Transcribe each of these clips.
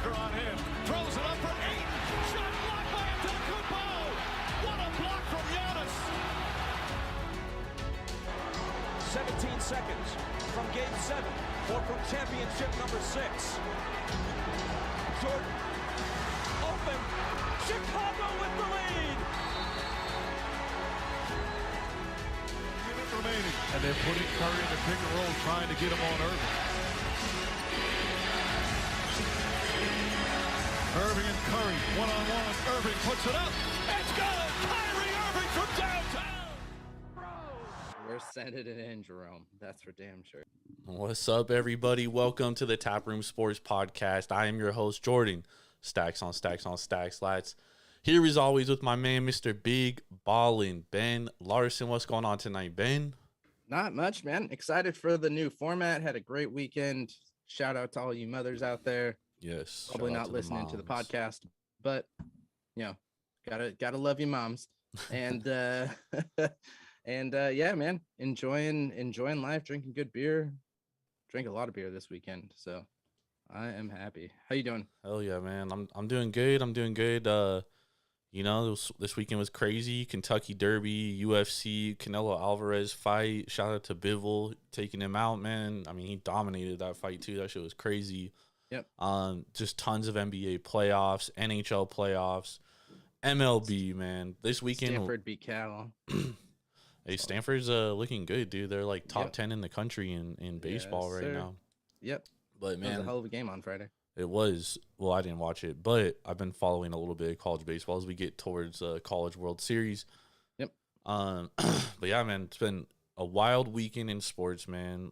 pressure on him. Throws it up for 8. Shot blocked by Antetokounmpo. What a block from Giannis. 17 seconds from Game 7 or from championship number 6. Jordan, open. Chicago with the lead. Remaining. And they're putting Curry in the pick and roll, trying to get him on Irving. Irving and Curry, one-on-one. Irving puts it up. It's good! Kyrie Irving from downtown! We're sending it in, Jerome. That's for damn sure. What's up, everybody? Welcome to the Taproom Sports Podcast. I am your host, Jordan. Stacks on stacks on stacks, lads. Here as always with my man, Mr. Big Ballin' Ben Larson. What's going on tonight, Ben? Not much, man. Excited for the new format. Had a great weekend. Shout out to all you mothers out there. Yes. Probably not listening to the podcast, but you know, gotta love you moms. And yeah, man, enjoying life, drinking good beer. Drank a lot of beer this weekend, so I am happy. How you doing? Hell yeah, man. I'm doing good. I'm doing good. You know, this weekend was crazy. Kentucky Derby, UFC, Canelo Alvarez fight. Shout out to Bivol taking him out, man. I mean, he dominated that fight too. That shit was crazy. Yep. Just tons of NBA playoffs, NHL playoffs, MLB, man. This weekend, Stanford beat Cal. Hey, Stanford's looking good, dude. They're like top 10 in the country in baseball right now. Yep. But man, that was a hell of a game on Friday. It was. Well, I didn't watch it, but I've been following a little bit of college baseball as we get towards College World Series. Yep. But yeah, man, it's been a wild weekend in sports, man.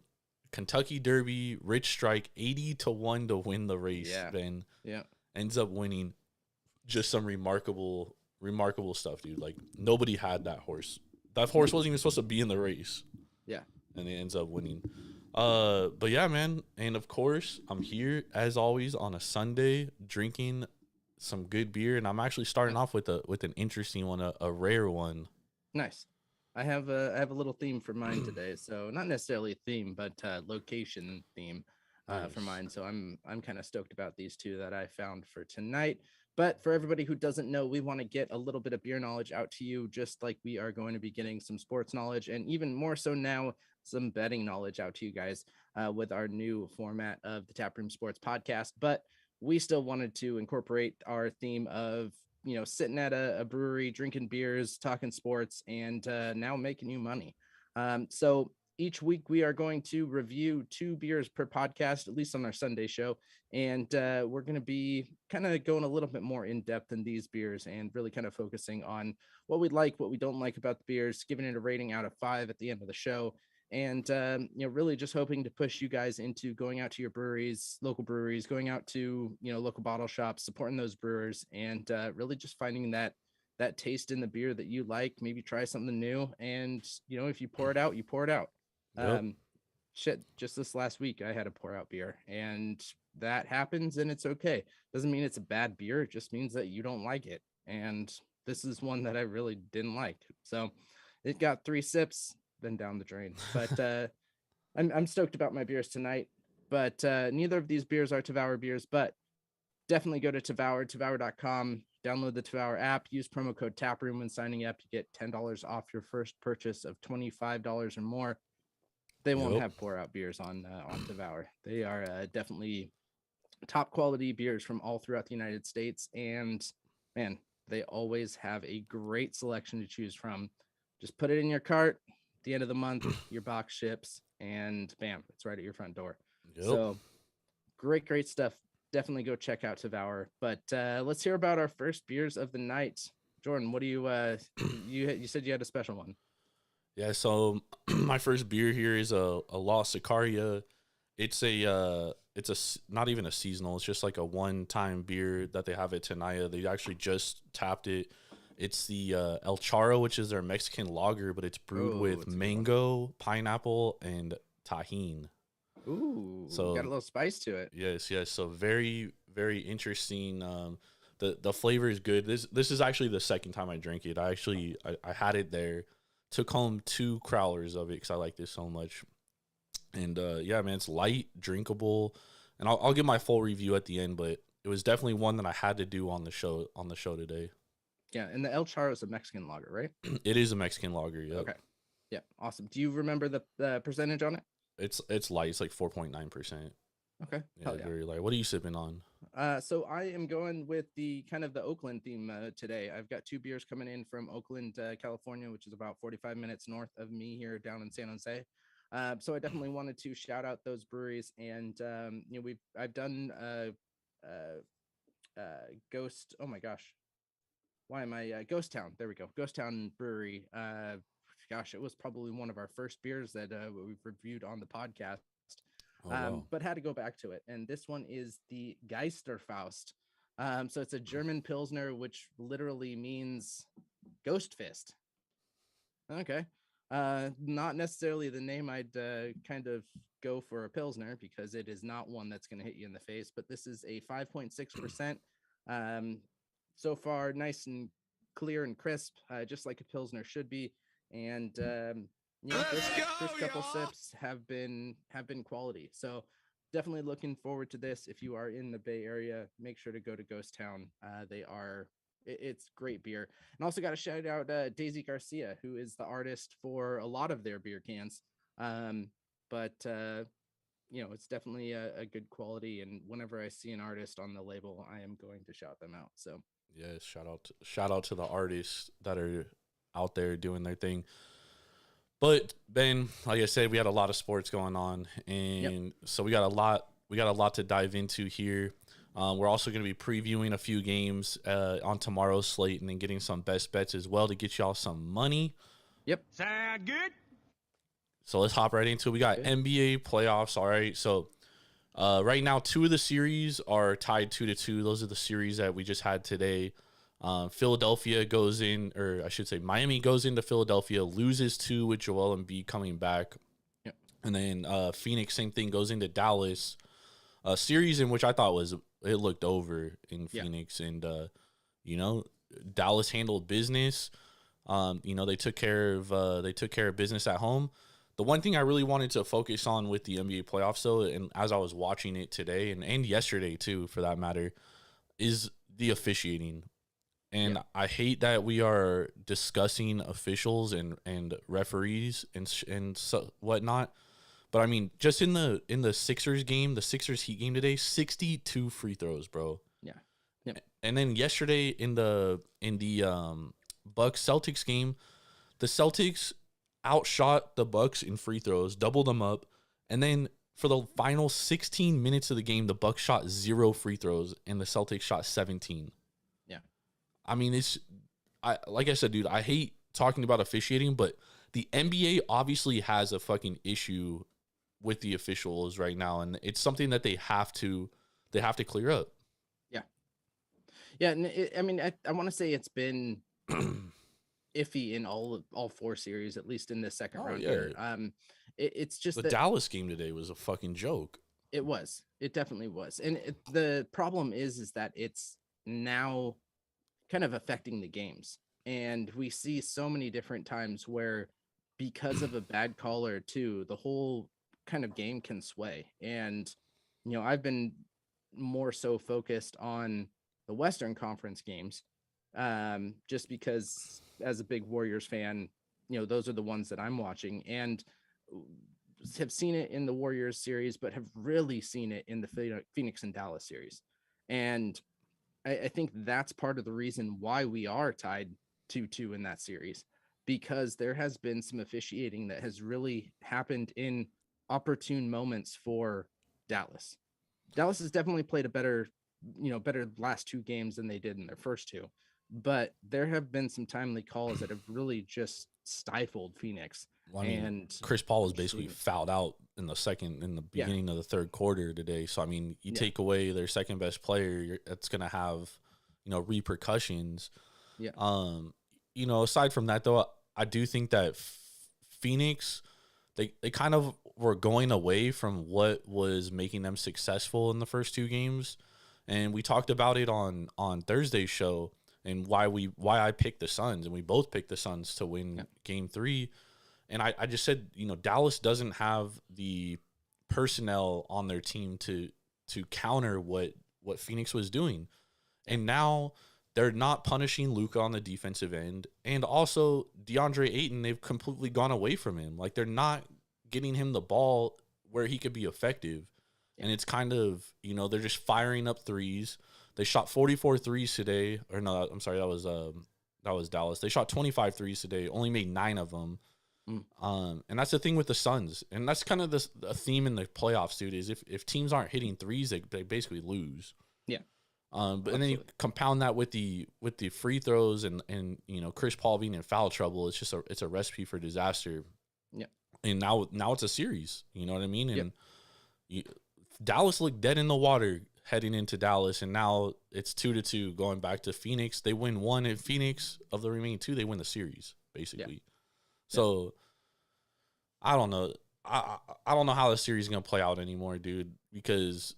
Kentucky Derby, Rich Strike, 80-1 to win the race. Yeah. Ben. Yeah. Ends up winning. Just some remarkable stuff, dude. Like nobody had that horse. That horse wasn't even supposed to be in the race. Yeah. And it ends up winning. But yeah, man, and of course I'm here as always on a Sunday drinking some good beer, and I'm actually starting off with an interesting one, a rare one. Nice. I have a little theme for mine today, so not necessarily a theme, but location theme for mine. So I'm kind of stoked about these two that I found for tonight. But for everybody who doesn't know, we want to get a little bit of beer knowledge out to you, just like we are going to be getting some sports knowledge, and even more so now, some betting knowledge out to you guys with our new format of the Taproom Sports Podcast. But we still wanted to incorporate our theme of, you know, sitting at a brewery, drinking beers, talking sports, and now making you money. So each week we are going to review 2 beers per podcast, at least on our Sunday show. And we're going to be kind of going a little bit more in depth in these beers and really kind of focusing on what we like, what we don't like about the beers, giving it a rating out of 5 at the end of the show. And, you know, really just hoping to push you guys into going out to your breweries, local breweries, going out to, you know, local bottle shops, supporting those brewers, and really just finding that taste in the beer that you like. Maybe try something new. And, you know, if you pour it out, you pour it out. Yep. Just this last week, I had to pour out beer, and that happens, and it's okay. Doesn't mean it's a bad beer. It just means that you don't like it. And this is one that I really didn't like. So it got 3 sips, then down the drain. But I'm stoked about my beers tonight. But neither of these beers are Tavour beers, but definitely go to tavour.com, download the Tavour app, use promo code Taproom when signing up. You get $10 off your first purchase of $25 or more. They won't have pour out beers on Tavour. They are definitely top quality beers from all throughout the United States. And man, they always have a great selection to choose from. Just put it in your cart. At the end of the month, your box ships, and bam, it's right at your front door. Yep. So great stuff. Definitely go check out Tavour. But let's hear about our first beers of the night. Jordan, what do you you said you had a special one? Yeah, so my first beer here is a La Sicaria. It's not even a seasonal. It's just like a one-time beer that they have at Tenaya. They actually just tapped it. It's the El Charro, which is their Mexican lager, but it's brewed with mango, pineapple, and tahini. Ooh, so got a little spice to it. Yes. So very, very interesting. The flavor is good. This is actually the second time I drank it. I had it there. Took home 2 crowlers of it because I like this so much. And yeah, man, it's light, drinkable. And I'll give my full review at the end, but it was definitely one that I had to do on the show today. Yeah, and the El Charro is a Mexican lager, right? It is a Mexican lager. Yep. Okay. Yeah, awesome. Do you remember the percentage on it? It's light. It's like 4.9%. Okay. Yeah, very light. What are you sipping on? So I am going with the kind of the Oakland theme today. I've got 2 beers coming in from Oakland, California, which is about 45 minutes north of me here down in San Jose. So I definitely wanted to shout out those breweries, and I've done Ghost. Oh my gosh, why am I Ghost Town? There we go, Ghost Town Brewery. Gosh, it was probably one of our first beers that we've reviewed on the podcast. Oh, wow. But had to go back to it. And this one is the Geisterfaust. So it's a German Pilsner, which literally means ghost fist. Okay. Not necessarily the name I'd kind of go for a Pilsner, because it is not one that's going to hit you in the face, but this is a 5.6%. So far, nice and clear and crisp, just like a Pilsner should be. And first couple sips have been quality. So definitely looking forward to this. If you are in the Bay Area, make sure to go to Ghost Town. It's great beer. And also got to shout out Daisy Garcia, who is the artist for a lot of their beer cans. It's definitely a good quality. And whenever I see an artist on the label, I am going to shout them out. So yes, shout out to the artists that are out there doing their thing. But Ben, like I said, we had a lot of sports going on, and so we got a lot to dive into here. We're also going to be previewing a few games on tomorrow's slate, and then getting some best bets as well to get y'all some money. Yep. Sound good? So let's hop right into it. We got NBA playoffs. All right. So right now, 2 of the series are tied 2-2. Those are the series that we just had today. Philadelphia goes in, or I should say Miami goes into Philadelphia, loses 2 with Joel Embiid coming back. Yep. And then Phoenix, same thing, goes into Dallas. A series in which I thought it looked over in Phoenix. And, Dallas handled business. They took care of business at home. The one thing I really wanted to focus on with the NBA playoffs, though, and as I was watching it today and yesterday too, for that matter, is the officiating. And I hate that we are discussing officials and referees and so whatnot. But I mean, just in the Sixers game, the Sixers Heat game today, 62 free throws, bro. Yeah. Yep. And then yesterday in the Bucks Celtics game, the Celtics outshot the Bucks in free throws, doubled them up, and then for the final 16 minutes of the game, the Bucks shot 0 free throws and the Celtics shot 17. I mean, like I said, dude, I hate talking about officiating, but the NBA obviously has a fucking issue with the officials right now, and it's something that they have to clear up. Yeah. Yeah, and I want to say it's been iffy in all 4 series, at least in the second round here. It's just the Dallas game today was a fucking joke. It was. It definitely was. And the problem is that it's now kind of affecting the games. And we see so many different times where, because of a bad call or two, the whole kind of game can sway. And, I've been more so focused on the Western Conference games, just because as a big Warriors fan, those are the ones that I'm watching, and have seen it in the Warriors series, but have really seen it in the Phoenix and Dallas series. And I think that's part of the reason why we are tied 2-2 in that series, because there has been some officiating that has really happened in opportune moments for Dallas. Dallas has definitely played a better last 2 games than they did in their first 2, but there have been some timely calls that have really just stifled Phoenix. Well, I mean, and Chris Paul was basically fouled out in the beginning of the third quarter today. So I mean, you take away their second best player, it's gonna have repercussions. Yeah. Aside from that, though, I do think that Phoenix, they kind of were going away from what was making them successful in the first 2 games, and we talked about it on Thursday's show, and why I picked the Suns, and we both picked the Suns to win Game 3. And I just said, Dallas doesn't have the personnel on their team to counter what what Phoenix was doing. And now they're not punishing Luka on the defensive end. And also DeAndre Ayton, they've completely gone away from him. Like, they're not getting him the ball where he could be effective. And it's kind of, you know, they're just firing up threes. They shot 44 threes today. Or no, I'm sorry, that was Dallas. They shot 25 threes today, only made 9 of them. And that's the thing with the Suns. And that's kind of a theme in the playoffs, dude, is if teams aren't hitting threes, they basically lose. Yeah. But and then you compound that with the free throws and you know, Chris Paul being in foul trouble. It's just a recipe for disaster. Yeah. And now it's a series. You know what I mean? And Dallas looked dead in the water heading into Dallas, and now it's 2-2 going back to Phoenix. They win 1 in Phoenix. Of the remaining 2, they win the series basically. Yeah. So I don't know. I don't know how the series is gonna play out anymore, dude, because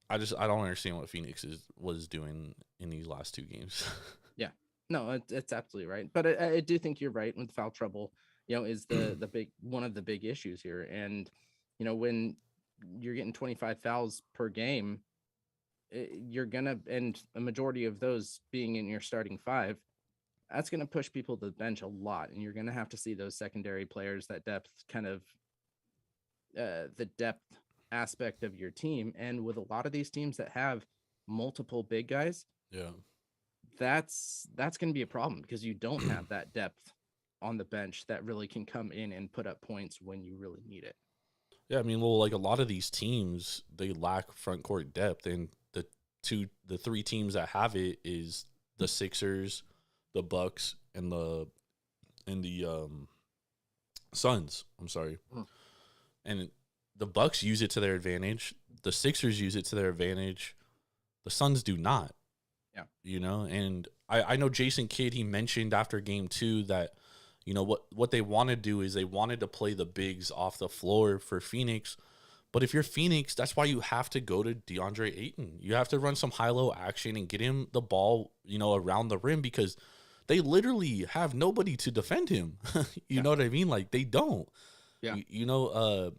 I don't understand what Phoenix was doing in these last 2 games. Yeah, no, it's absolutely right. But I do think you're right with foul trouble. You know, is the big one of the big issues here. And you know, when you're getting 25 fouls per game, you're gonna, and a majority of those being in your starting 5, that's gonna push people to the bench a lot, and you're gonna have to see those secondary players, that depth, kind of the depth aspect of your team. And with a lot of these teams that have multiple big guys, that's going to be a problem, because you don't have that depth on the bench that really can come in and put up points when you really need it. Yeah, I mean, well, like a lot of these teams, they lack front court depth, and the 3 teams that have it is the Sixers, the Bucks, and the Suns. I'm sorry. And the Bucks use it to their advantage. The Sixers use it to their advantage. The Suns do not. Yeah. You know, and I know Jason Kidd, he mentioned after game 2 that, you know, what they want to do is they wanted to play the bigs off the floor for Phoenix. But if you're Phoenix, that's why you have to go to DeAndre Ayton. You have to run some high-low action and get him the ball, you know, around the rim, because they literally have nobody to defend him. You know what I mean? Like, they don't. Yeah. You know,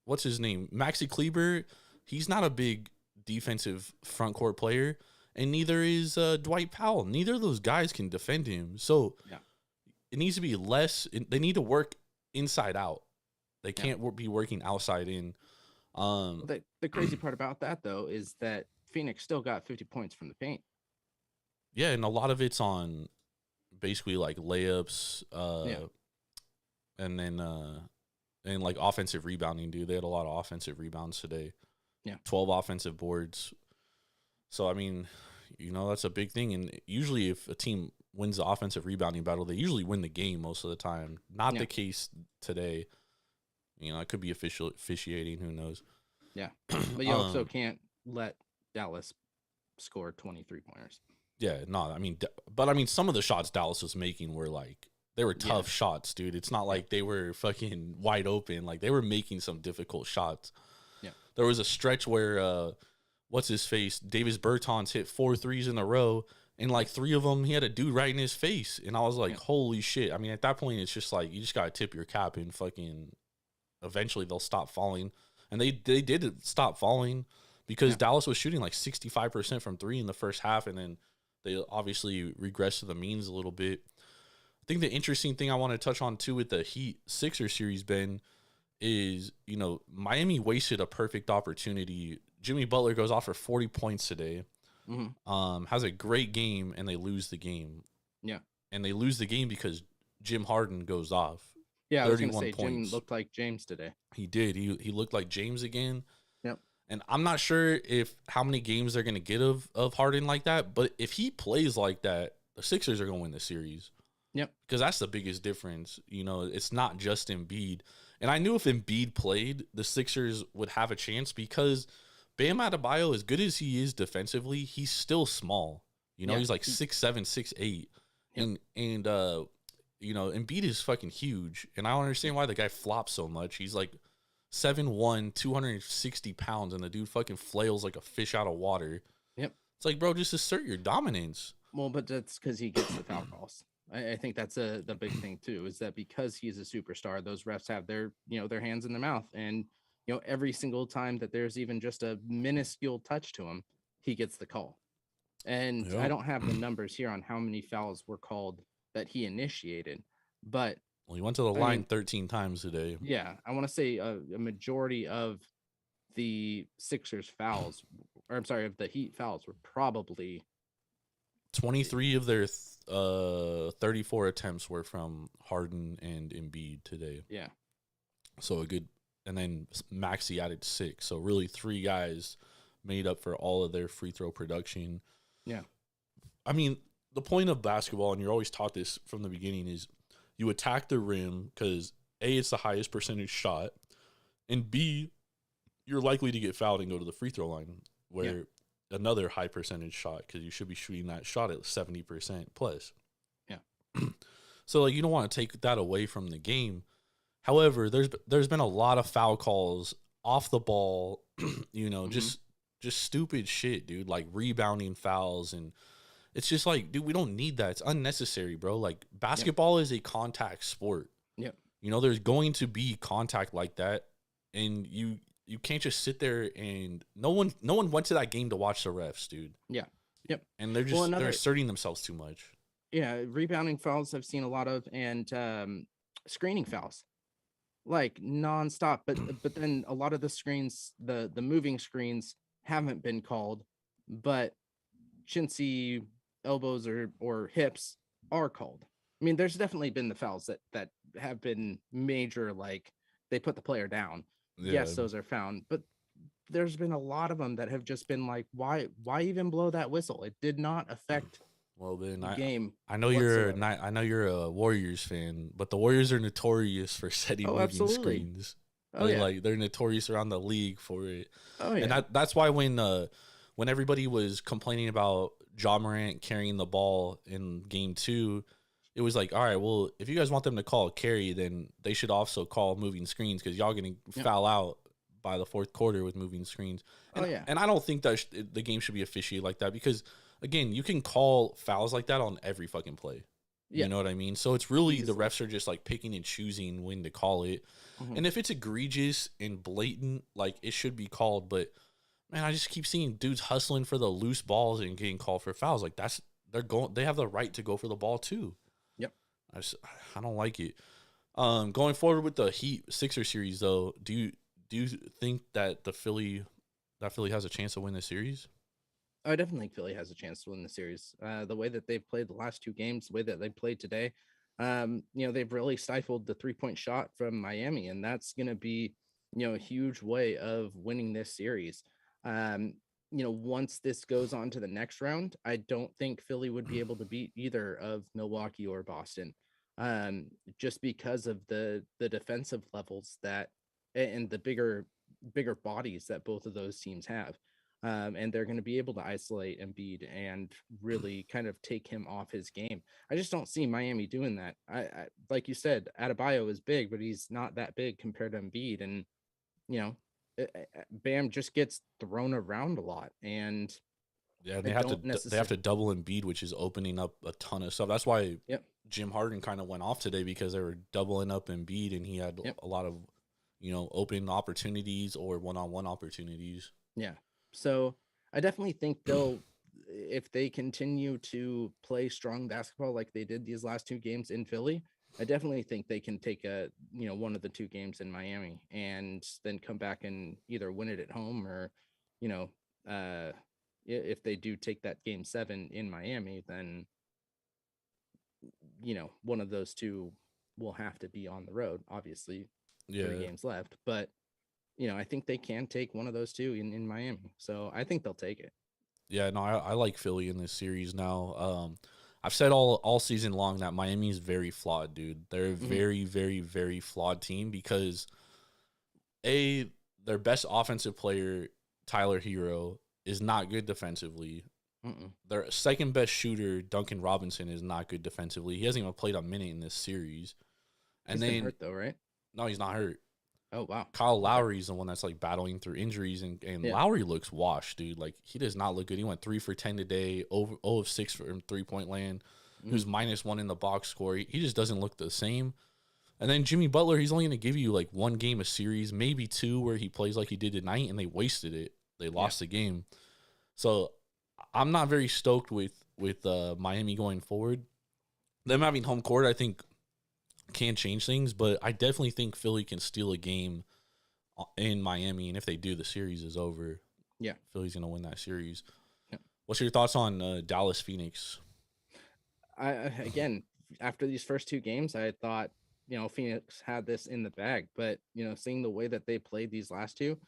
what's his name? Maxi Kleber, he's not a big defensive front court player, and neither is Dwight Powell. Neither of those guys can defend him. So it needs to be less. They need to work inside out. They can't be working outside in. The crazy part about that, though, is that Phoenix still got 50 points from the paint. Yeah, and a lot of it's on basically like layups, and then and like offensive rebounding, dude. They had a lot of offensive rebounds today. Yeah. 12 offensive boards. So, I mean, you know, that's a big thing. And usually if a team wins the offensive rebounding battle, they usually win the game most of the time. Not the case today. You know, it could be officiating. Who knows? Yeah. But you also can't let Dallas score 23 pointers. Yeah, no, I mean, but I mean, some of the shots Dallas was making were like, they were tough shots, dude. It's not like they were fucking wide open. Like, they were making some difficult shots. Yeah. There was a stretch where, what's his face? Davis Bertans hit 4 threes in a row, and like 3 of them, he had a dude right in his face. And I was like, holy shit. I mean, at that point, it's just like, you just got to tip your cap, and fucking eventually they'll stop falling. And they did stop falling, because Dallas was shooting like 65% from 3 in the first half, and then they obviously regressed to the means a little bit. I think the interesting thing I want to touch on too with the Heat Sixers series, Ben, is, you know, Miami wasted a perfect opportunity. Jimmy Butler goes off for 40 points today, has a great game, and they lose the game. Yeah. And they lose the game because Jim Harden goes off. Yeah, I was going to say, points. Jim looked like James today. He did. He looked like James again. Yep. And I'm not sure how many games they're going to get of Harden like that, but if he plays like that, the Sixers are going to win the series. Yep. Because that's the biggest difference. You know, it's not just Embiid. And I knew if Embiid played, the Sixers would have a chance, because Bam Adebayo, as good as he is defensively, he's still small. You know, he's like 6'7", 6'8". Yep. And you know, Embiid is fucking huge. And I don't understand why the guy flops so much. He's like 7'1", 260 pounds, and the dude fucking flails like a fish out of water. Yep. It's like, bro, just assert your dominance. Well, but that's because he gets the foul calls. I think that's the big thing too, is that because he's a superstar, those refs have their hands in their mouth, and every single time that there's even just a minuscule touch to him, he gets the call. And I don't have the numbers here on how many fouls were called that he initiated, but Well, he went to the line 13 times today. Yeah, I want to say a majority of the Sixers fouls, or I'm sorry, of the Heat fouls were probably 23 of their 34 attempts were from Harden and Embiid today. Yeah. So a good, and then Maxey added 6. So really 3 guys made up for all of their free throw production. Yeah. I mean, the point of basketball, and you're always taught this from the beginning, is you attack the rim because A, it's the highest percentage shot, and B, you're likely to get fouled and go to the free throw line, where another high percentage shot, because you should be shooting that shot at 70% plus. Yeah. So like you don't want to take that away from the game. However, there's been a lot of foul calls off the ball, just stupid shit, dude, like rebounding fouls, and it's just like, dude, we don't need that. It's unnecessary, bro. Like basketball is a contact sport. Yeah. There's going to be contact like that, and you can't just sit there and no one went to that game to watch the refs, dude. Yeah. Yep. And they're just they're asserting themselves too much. Yeah, rebounding fouls I've seen a lot of, and screening fouls, like nonstop. But then a lot of the screens, the moving screens, haven't been called, but chintzy elbows or hips are called. I mean, there's definitely been the fouls that have been major, like they put the player down. Yeah. Yes, those are found, but there's been a lot of them that have just been like, why even blow that whistle? It did not affect the game. I know you're a Warriors fan, but the Warriors are notorious for setting moving screens. They're notorious around the league for it. Oh yeah. And that's why when everybody was complaining about Ja Morant carrying the ball in game 2, it was like, all right, well, if you guys want them to call a carry, then they should also call moving screens, because y'all going to foul out by the fourth quarter with moving screens. And, and I don't think that the game should be officiated like that, because, again, you can call fouls like that on every fucking play. You know what I mean? So it's really the refs are just like picking and choosing when to call it. Mm-hmm. And if it's egregious and blatant, like it should be called. But, man, I just keep seeing dudes hustling for the loose balls and getting called for fouls. Like they have the right to go for the ball too. I don't like it. Going forward with the Heat Sixers series, though, do you think that Philly has a chance to win the series? I definitely think Philly has a chance to win the series. The way that they've played the last 2 games, the way that they played today, they've really stifled the 3-point shot from Miami, and that's going to be, a huge way of winning this series. Once this goes on to the next round, I don't think Philly would be able to beat either of Milwaukee or Boston, just because of the defensive levels that and the bigger bodies that both of those teams have. And they're going to be able to isolate Embiid and really kind of take him off his game. I just don't see Miami doing that. I like you said, Adebayo is big, but he's not that big compared to Embiid. And, Bam just gets thrown around a lot. And they have to double Embiid, which is opening up a ton of stuff. That's why Jim Harden kind of went off today, because they were doubling up Embiid, and he had a lot of, open opportunities or one-on-one opportunities. Yeah. So I definitely think if they continue to play strong basketball like they did these last 2 games in Philly, I definitely think they can take one of the 2 games in Miami and then come back and either win it at home, or, if they do take that game 7 in Miami, then, one of those 2 will have to be on the road, obviously. 3 games left, but I think they can take one of those 2 in Miami. So I think they'll take it. Yeah, no, I like Philly in this series now. I've said all season long that Miami is very flawed, dude. They're a very, very, very flawed team, because their best offensive player, Tyler Hero, is not good defensively. Their second best shooter, Duncan Robinson, is not good defensively. He hasn't even played a minute in this series. And he's been hurt though, right? No, he's not hurt. Oh, wow. Kyle Lowry's the one that's like battling through injuries, and Lowry looks washed, dude. Like, he does not look good. He went 3 for 10 today, 0 of 6 from 3-point land. He was -1 in the box score. He just doesn't look the same. And then Jimmy Butler, he's only going to give you like 1 game a series, maybe 2, where he plays like he did tonight, and they wasted it. They lost the game. So I'm not very stoked with Miami going forward. Them having home court, I think, can change things, but I definitely think Philly can steal a game in Miami, and if they do, the series is over. Yeah. Philly's gonna win that series. Yeah. What's your thoughts on Dallas Phoenix? Again, after these first two games, I thought, Phoenix had this in the bag, but seeing the way that they played these last two,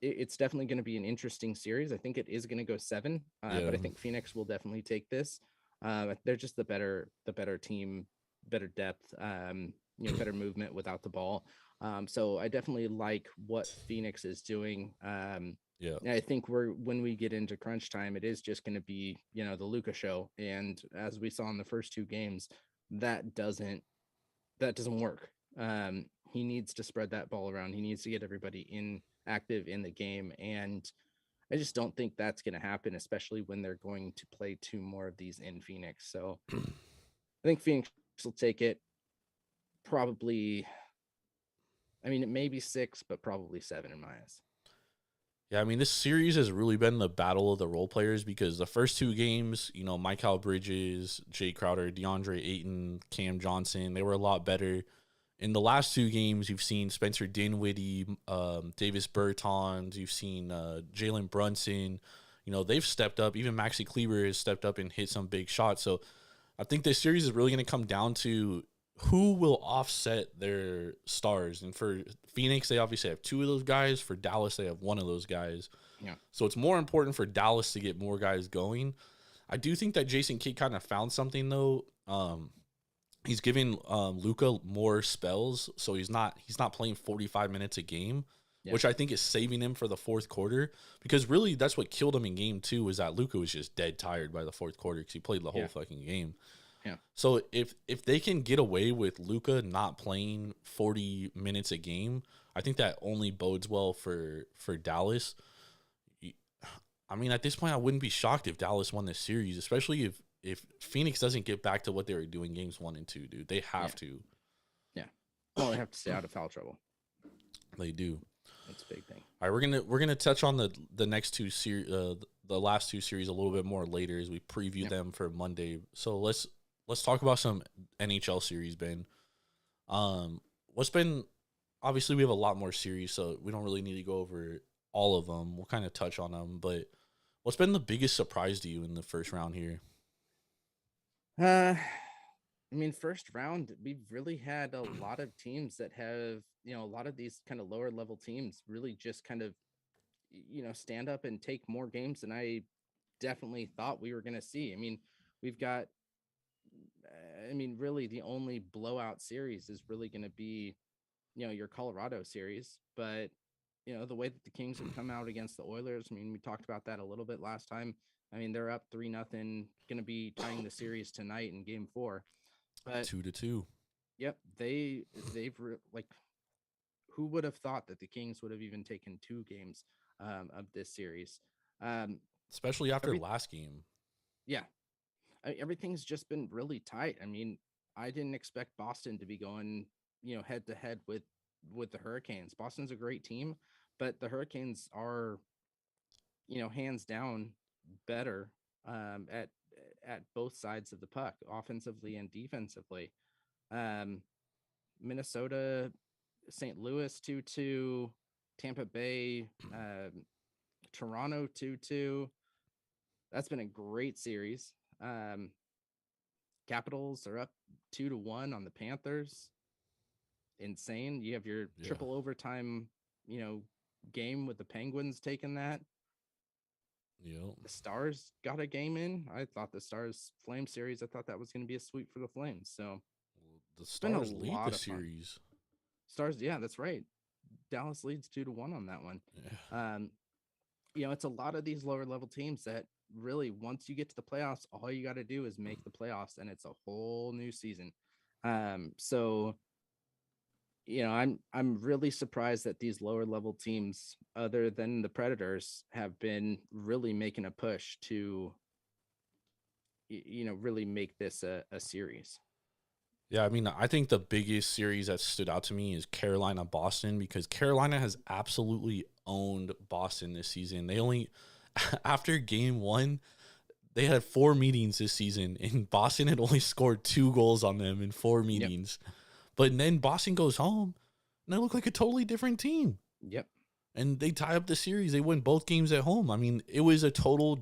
it's definitely going to be an interesting series. I think it is going to go 7, but I think Phoenix will definitely take this. They're just the better team, better depth, better movement without the ball. So I definitely like what Phoenix is doing. Yeah. I think when we get into crunch time, it is just going to be, the Luka show. And as we saw in the first two games, that doesn't work. He needs to spread that ball around. He needs to get everybody active in the game. And I just don't think that's going to happen, especially when they're going to play 2 more of these in Phoenix. So I think Phoenix will take it probably. I mean, it may be 6, but probably 7 in my eyes. Yeah, I mean, this series has really been the battle of the role players because the first 2 games, Mikal Bridges, Jay Crowder, DeAndre Ayton, Cam Johnson, they were a lot better. In the last 2 games, you've seen Spencer Dinwiddie, Davis Bertans, you've seen Jalen Brunson. They've stepped up. Even Maxi Kleber has stepped up and hit some big shots. So I think this series is really going to come down to who will offset their stars. And for Phoenix, they obviously have 2 of those guys. For Dallas, they have 1 of those guys. Yeah. So it's more important for Dallas to get more guys going. I do think that Jason Kidd kind of found something, though. He's giving Luka more spells, so he's not playing 45 minutes a game, which I think is saving him for the fourth quarter. Because really, that's what killed him in game 2 was that Luka was just dead tired by the fourth quarter because he played the whole fucking game. Yeah. So if they can get away with Luka not playing 40 minutes a game, I think that only bodes well for Dallas. I mean, at this point, I wouldn't be shocked if Dallas won this series, especially if Phoenix doesn't get back to what they were doing games 1 and 2, dude. They have to. Yeah. Well, they have to stay out of foul trouble. They do. That's a big thing. All right, we're gonna touch on the next 2 series, the last 2 series a little bit more later as we preview them for Monday. So let's talk about some NHL series, Ben. What's been, obviously we have a lot more series, so we don't really need to go over all of them. We'll kind of touch on them, but what's been the biggest surprise to you in the first round here? I mean, first round, we've really had a lot of teams that have, a lot of these kind of lower level teams really just kind of, stand up and take more games than I definitely thought we were going to see. I mean, we've got, really the only blowout series is really going to be, your Colorado series. But, the way that the Kings have come out against the Oilers, I mean, we talked about that a little bit last time. I mean, they're up 3-0, going to be tying the series tonight in game 4. But 2-2. Yep. They've who would have thought that the Kings would have even taken 2 games of this series? Especially after last game. Yeah. Everything's just been really tight. I mean, I didn't expect Boston to be going, head to head with the Hurricanes. Boston's a great team, but the Hurricanes are, hands down better at both sides of the puck, offensively and defensively. Minnesota, St. Louis 2-2, Tampa Bay, Toronto 2-2. That's been a great series. Capitals are up 2-1 on the Panthers. Insane. You have your triple overtime, game with the Penguins taking that. Yep. The Stars got a game in. I thought the Stars Flame series, I thought that was going to be a sweep for the Flames. So the Stars lead the series. Stars, yeah, that's right. Dallas leads 2-1 on that one. Yeah. It's a lot of these lower level teams that really, once you get to the playoffs, all you got to do is make the playoffs, and it's a whole new season. So I'm really surprised that these lower level teams, other than the Predators, have been really making a push to really make this a series. Yeah, I mean, I think the biggest series that stood out to me is Carolina-Boston, because Carolina has absolutely owned Boston this season. They only, after game 1, they had 4 meetings this season, and Boston had only scored 2 goals on them in 4 meetings. Yep. But then Boston goes home, and they look like a totally different team. Yep. And they tie up the series. They win both games at home. I mean, it was a total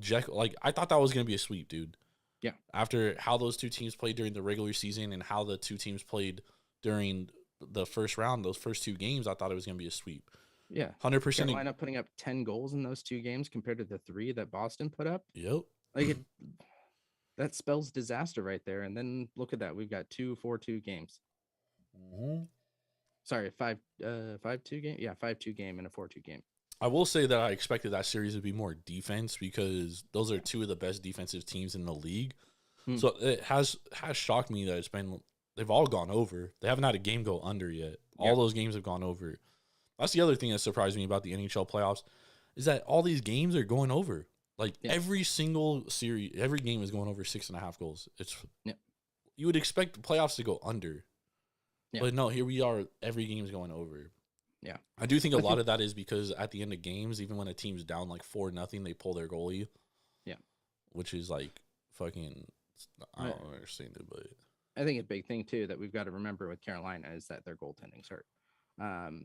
I thought that was going to be a sweep, dude. Yeah. After how those two teams played during the regular season and how the two teams played during the first round, those first 2 games, I thought it was going to be a sweep. Yeah. 100%. Carolina putting up 10 goals in those 2 games compared to the 3 that Boston put up. Yep. Like that spells disaster right there. And then look at that. We've got 2 4-2 games. Mm-hmm. Sorry, 5-2 game. Yeah, 5-2 game and a 4-2 game. I will say that I expected that series to be more defense because those are 2 of the best defensive teams in the league. So it has shocked me that they've all gone over. They haven't had a game go under yet. All those games have gone over. That's the other thing that surprised me about the NHL playoffs is that all these games are going over. Like every single series, every game is going over 6.5 goals. You would expect the playoffs to go under. Yeah. But no, here we are. Every game is going over. Yeah. I do think a lot of that is because at the end of games, even when a team's down like 4-0, they pull their goalie. Yeah. Which is like fucking, I don't understand it, but I think a big thing too that we've got to remember with Carolina is that their goaltending's hurt.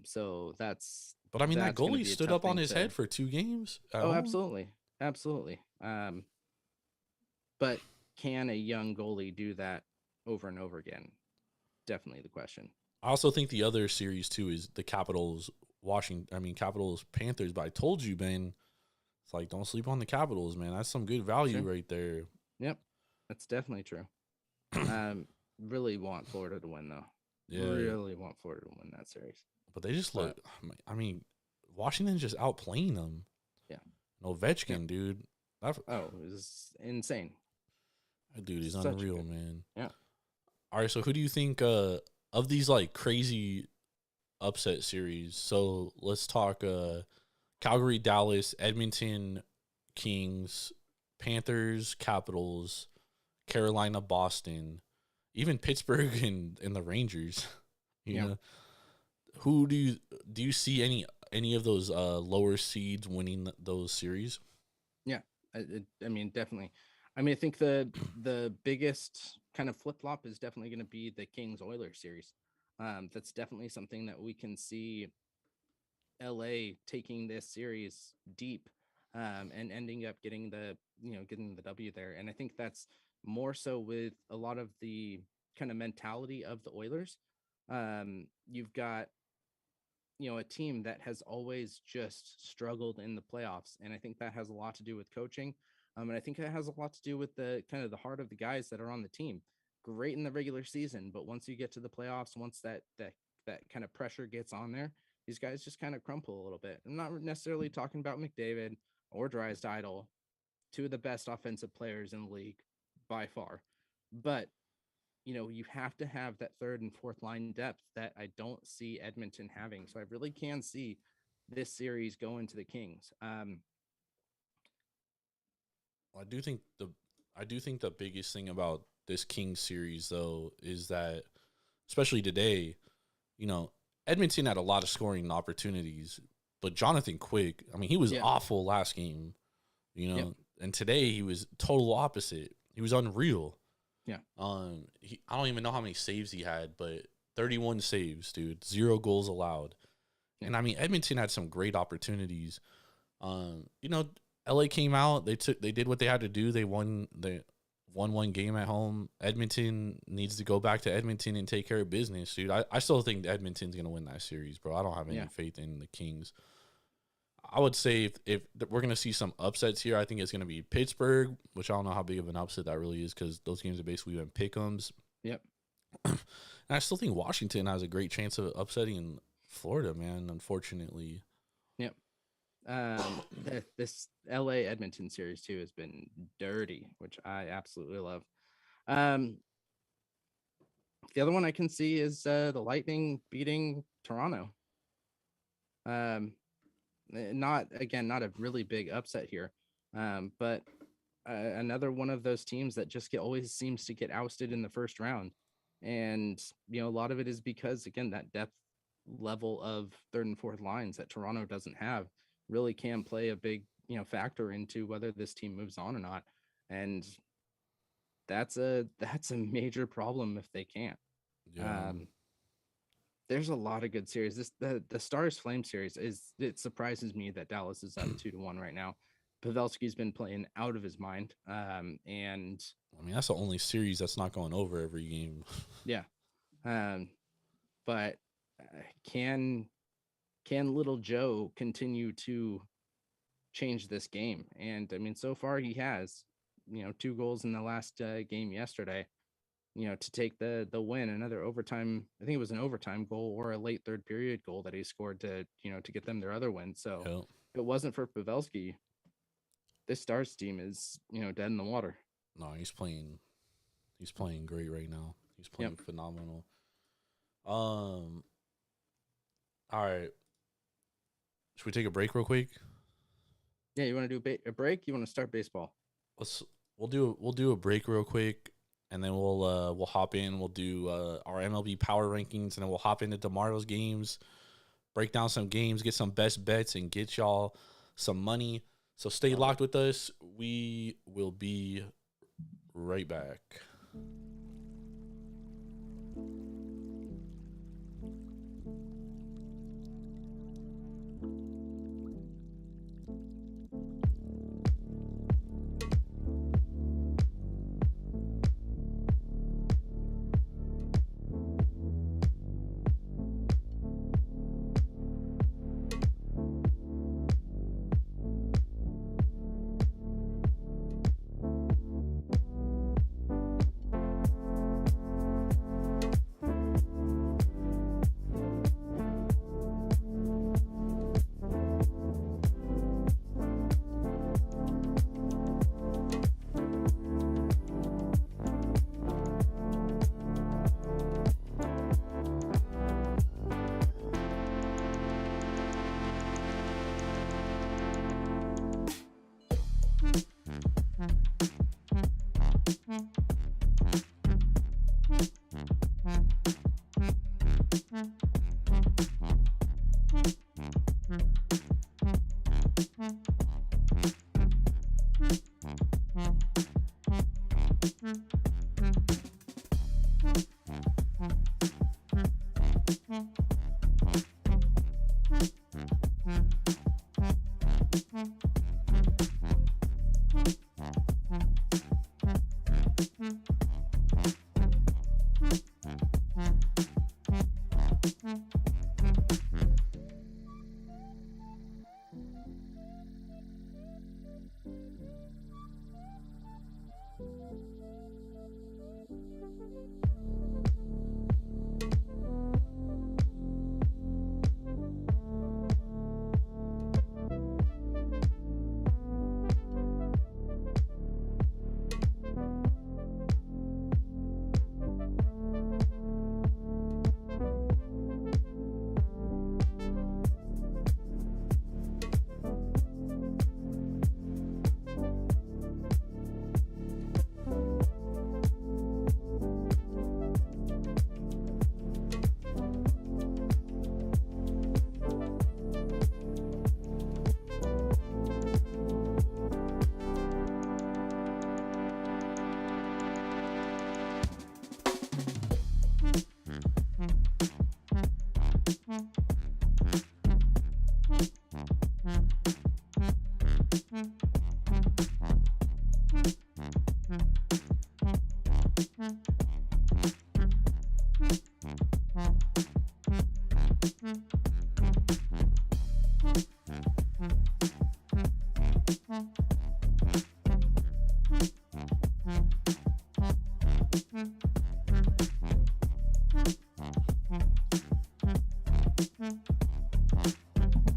So that's. But I mean, that goalie stood up on his head for 2 games. Oh, absolutely. But can a young goalie do that over and over again? Definitely the question. I also think the other series too is the Capitals Panthers. But I told you, Ben, it's like don't sleep on the Capitals, man. That's some good value right there. Yep, that's definitely true. Really want Florida to win though. Yeah, really want Florida to win that series. But they just look. I mean, Washington's just outplaying them. Yeah, Ovechkin, dude. It was insane. That dude is unreal, man. Yeah. All right, so who do you think of these like crazy upset series? So let's talk Calgary, Dallas, Edmonton, Kings, Panthers, Capitals, Carolina, Boston, even Pittsburgh and the Rangers. You know, who do you see any of those lower seeds winning those series? Yeah, I mean, definitely. I mean, I think the biggest kind of flip-flop is definitely going to be the Kings-Oilers series. That's definitely something that we can see LA taking this series deep and ending up getting the W there. And I think that's more so with a lot of the kind of mentality of the Oilers. You've got a team that has always just struggled in the playoffs, and I think that has a lot to do with coaching. And I think it has a lot to do with the kind of the heart of the guys that are on the team. Great in the regular season, but once you get to the playoffs, once that kind of pressure gets on there, these guys just kind of crumple a little bit. I'm not necessarily talking about McDavid or Drysdale, 2 of the best offensive players in the league by far, but you have to have that 3rd and 4th line depth that I don't see Edmonton having. So I really can see this series going to the Kings. I do think the biggest thing about this Kings series though is that, especially today, Edmonton had a lot of scoring opportunities, but Jonathan Quick, I mean, he was awful last game, and today he was total opposite. He was unreal. Yeah. I don't even know how many saves he had, but 31 saves, dude. 0 goals allowed. Yeah. And I mean, Edmonton had some great opportunities. LA came out. They did what they had to do. They won 1 game at home. Edmonton needs to go back to Edmonton and take care of business, dude. I still think Edmonton's gonna win that series, bro. I don't have any faith in the Kings. I would say if we're going to see some upsets here, I think it's going to be Pittsburgh, which I don't know how big of an upset that really is because those games have basically been pick-ems. Yep. And I still think Washington has a great chance of upsetting Florida, man, unfortunately. Yep. This LA-Edmonton series, too, has been dirty, which I absolutely love. The other one I can see is the Lightning beating Toronto. Not a really big upset here, but another one of those teams that just always seems to get ousted in the first round. And, a lot of it is because, again, that depth level of 3rd and 4th lines that Toronto doesn't have really can play a big factor into whether this team moves on or not. And that's a major problem if they can't. Yeah. There's a lot of good series. The Stars Flame series it surprises me that Dallas is up 2-1 right now. Pavelski's been playing out of his mind. And I mean, that's the only series that's not going over every game. yeah. But can little Joe continue to change this game? And I mean, so far he has, 2 goals in the last game yesterday, to take the win. Another overtime, I think it was an overtime goal or a late third period goal that he scored to get them their other win. So if it wasn't for Pavelski, this Stars team is, dead in the water. No, he's playing great right now. He's playing phenomenal. All right. Should we take a break real quick? Yeah, you want to do a break? You want to start baseball? We'll do a break real quick, and then we'll hop in. We'll do our MLB power rankings, and then we'll hop into tomorrow's games, break down some games, get some best bets, and get y'all some money. So stay locked with us. We will be right back.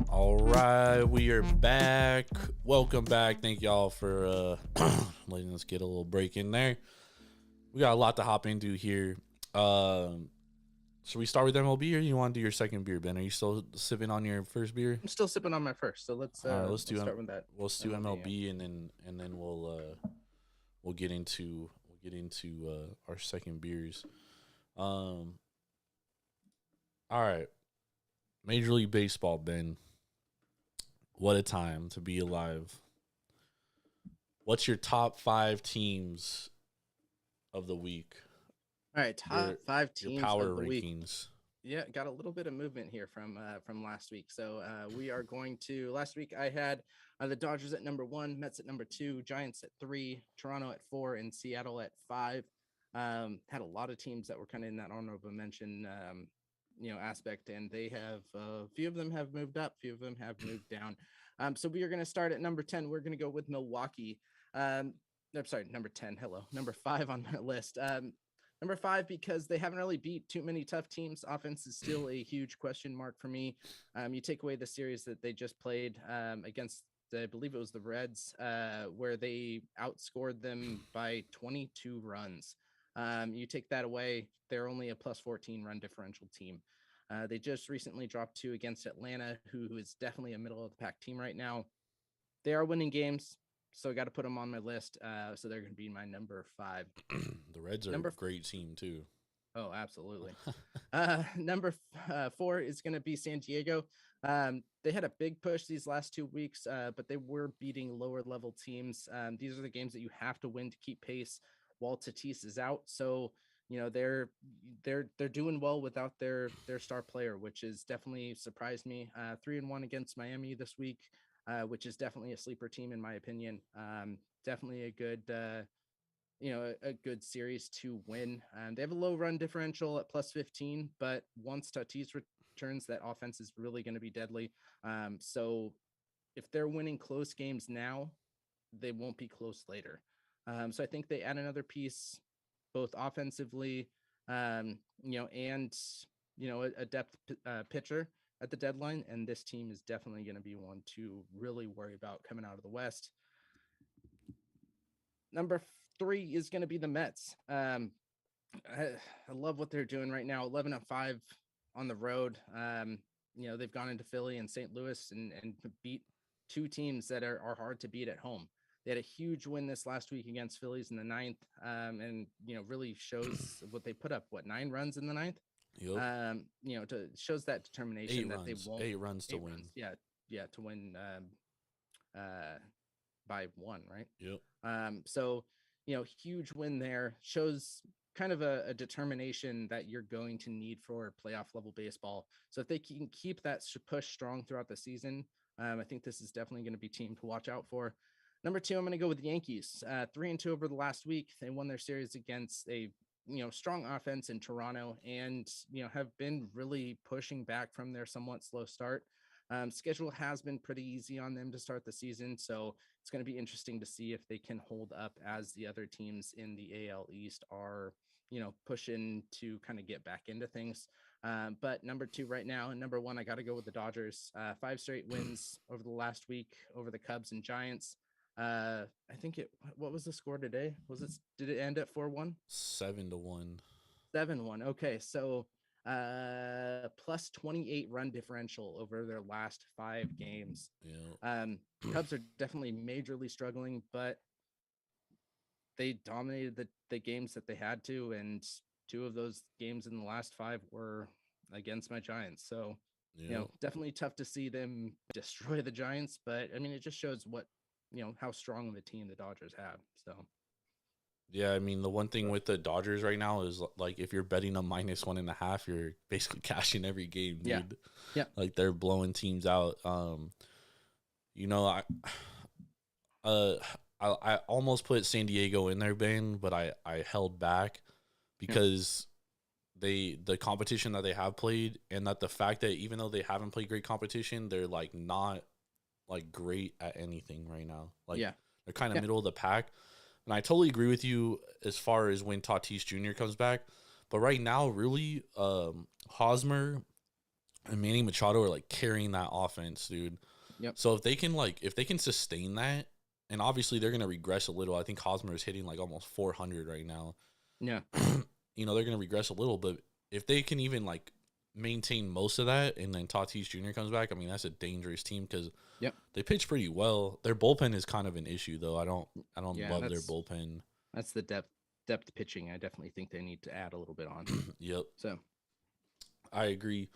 All right, we are back. Welcome back. Thank y'all for letting us get a little break in there. We got a lot to hop into here. Should we start with MLB, or you want to do your second beer, Ben? Are you still sipping on your first beer? I'm still sipping on my first, so let's start with that. Let's do MLB, and then we'll get into our second beers. All right, Major League Baseball, Ben. What a time to be alive. What's your top 5 teams of the week? All right, top 5 Your teams power of the week. rankings. Yeah, got a little bit of movement here from last week. So we are going to. Last week I had the Dodgers at number 1, Mets at number 2, Giants at 3, Toronto at 4, and Seattle at 5. Had a lot of teams that were kind of in that honorable mention, aspect, and they have a few of them have moved up, few of them have moved down. So we are going to start at number 10. We're going to go with Milwaukee. I'm sorry, number 10. Hello, number 5 on my list. Number 5, because they haven't really beat too many tough teams. Offense is still a huge question mark for me. You take away the series that they just played against, I believe it was the Reds, where they outscored them by 22 runs. You take that away, they're only a plus 14 run differential team. They just recently dropped 2 against Atlanta, who is definitely a middle of the pack team right now. They are winning games, so I got to put them on my list. So they're going to be my number 5. The Reds are a great team too. Oh, absolutely. Number 4 is going to be San Diego. They had a big push these last 2 weeks, but they were beating lower level teams. These are the games that you have to win to keep pace while Tatis is out. So, they're doing well without their star player, which has definitely surprised me. 3-1 against Miami this week, which is definitely a sleeper team in my opinion. Definitely a good a good series to win. They have a low run differential at plus 15, but once Tatis returns, that offense is really going to be deadly. So if they're winning close games now, they won't be close later. So I think they add another piece, both offensively, and a depth pitcher at the deadline. And this team is definitely going to be one to really worry about coming out of the West. Number 3 is going to be the Mets. I love what they're doing right now. 11-5 on the road. They've gone into Philly and St. Louis and beat 2 teams that are hard to beat at home. They had a huge win this last week against Phillies in the 9th, and really shows what they put up. 9 runs in the 9th? Yep. Shows that determination that they won't. 8 runs to win. Yeah, to win by 1, right? Yep. So huge win there. Shows kind of a determination that you're going to need for playoff level baseball. So if they can keep that push strong throughout the season, I think this is definitely going to be a team to watch out for. Number 2, I'm going to go with the Yankees. 3-2 over the last week. They won their series against a strong offense in Toronto, and have been really pushing back from their somewhat slow start. Schedule has been pretty easy on them to start the season, so it's going to be interesting to see if they can hold up as the other teams in the AL East are, pushing to kind of get back into things. But number 2 right now, and number 1, I got to go with the Dodgers. 5 straight wins over the last week over the Cubs and Giants. I think what was the score today? Did it end at 4-1? 7-1. 7-1. Okay. So, plus 28 run differential over their last 5 games. Yeah. Cubs are definitely majorly struggling, but they dominated the games that they had to. And 2 of those games in the last 5 were against my Giants. So, definitely tough to see them destroy the Giants, but I mean, it just shows what, how strong of a team the Dodgers have. So, yeah, I mean, the one thing with the Dodgers right now is like if you're betting a -1.5, you're basically cashing every game, dude. Yeah. Like they're blowing teams out. I almost put San Diego in their bin, but I held back because the competition that they have played, and that the fact that even though they haven't played great competition, they're like not like great at anything right now. Like they're kind of middle of the pack. And I totally agree with you as far as when Tatis Jr. comes back. But right now, really, Hosmer and Manny Machado are like carrying that offense, dude. Yep. So if they can sustain that, and obviously they're gonna regress a little. I think Hosmer is hitting like almost 400 right now. Yeah. They're gonna regress a little, but if they can even like maintain most of that, and then Tatis Jr. comes back, I mean that's a dangerous team because they pitch pretty well. Their bullpen is kind of an issue though. I don't love their bullpen. That's the depth pitching. I definitely think they need to add a little bit on. Yep. So I agree.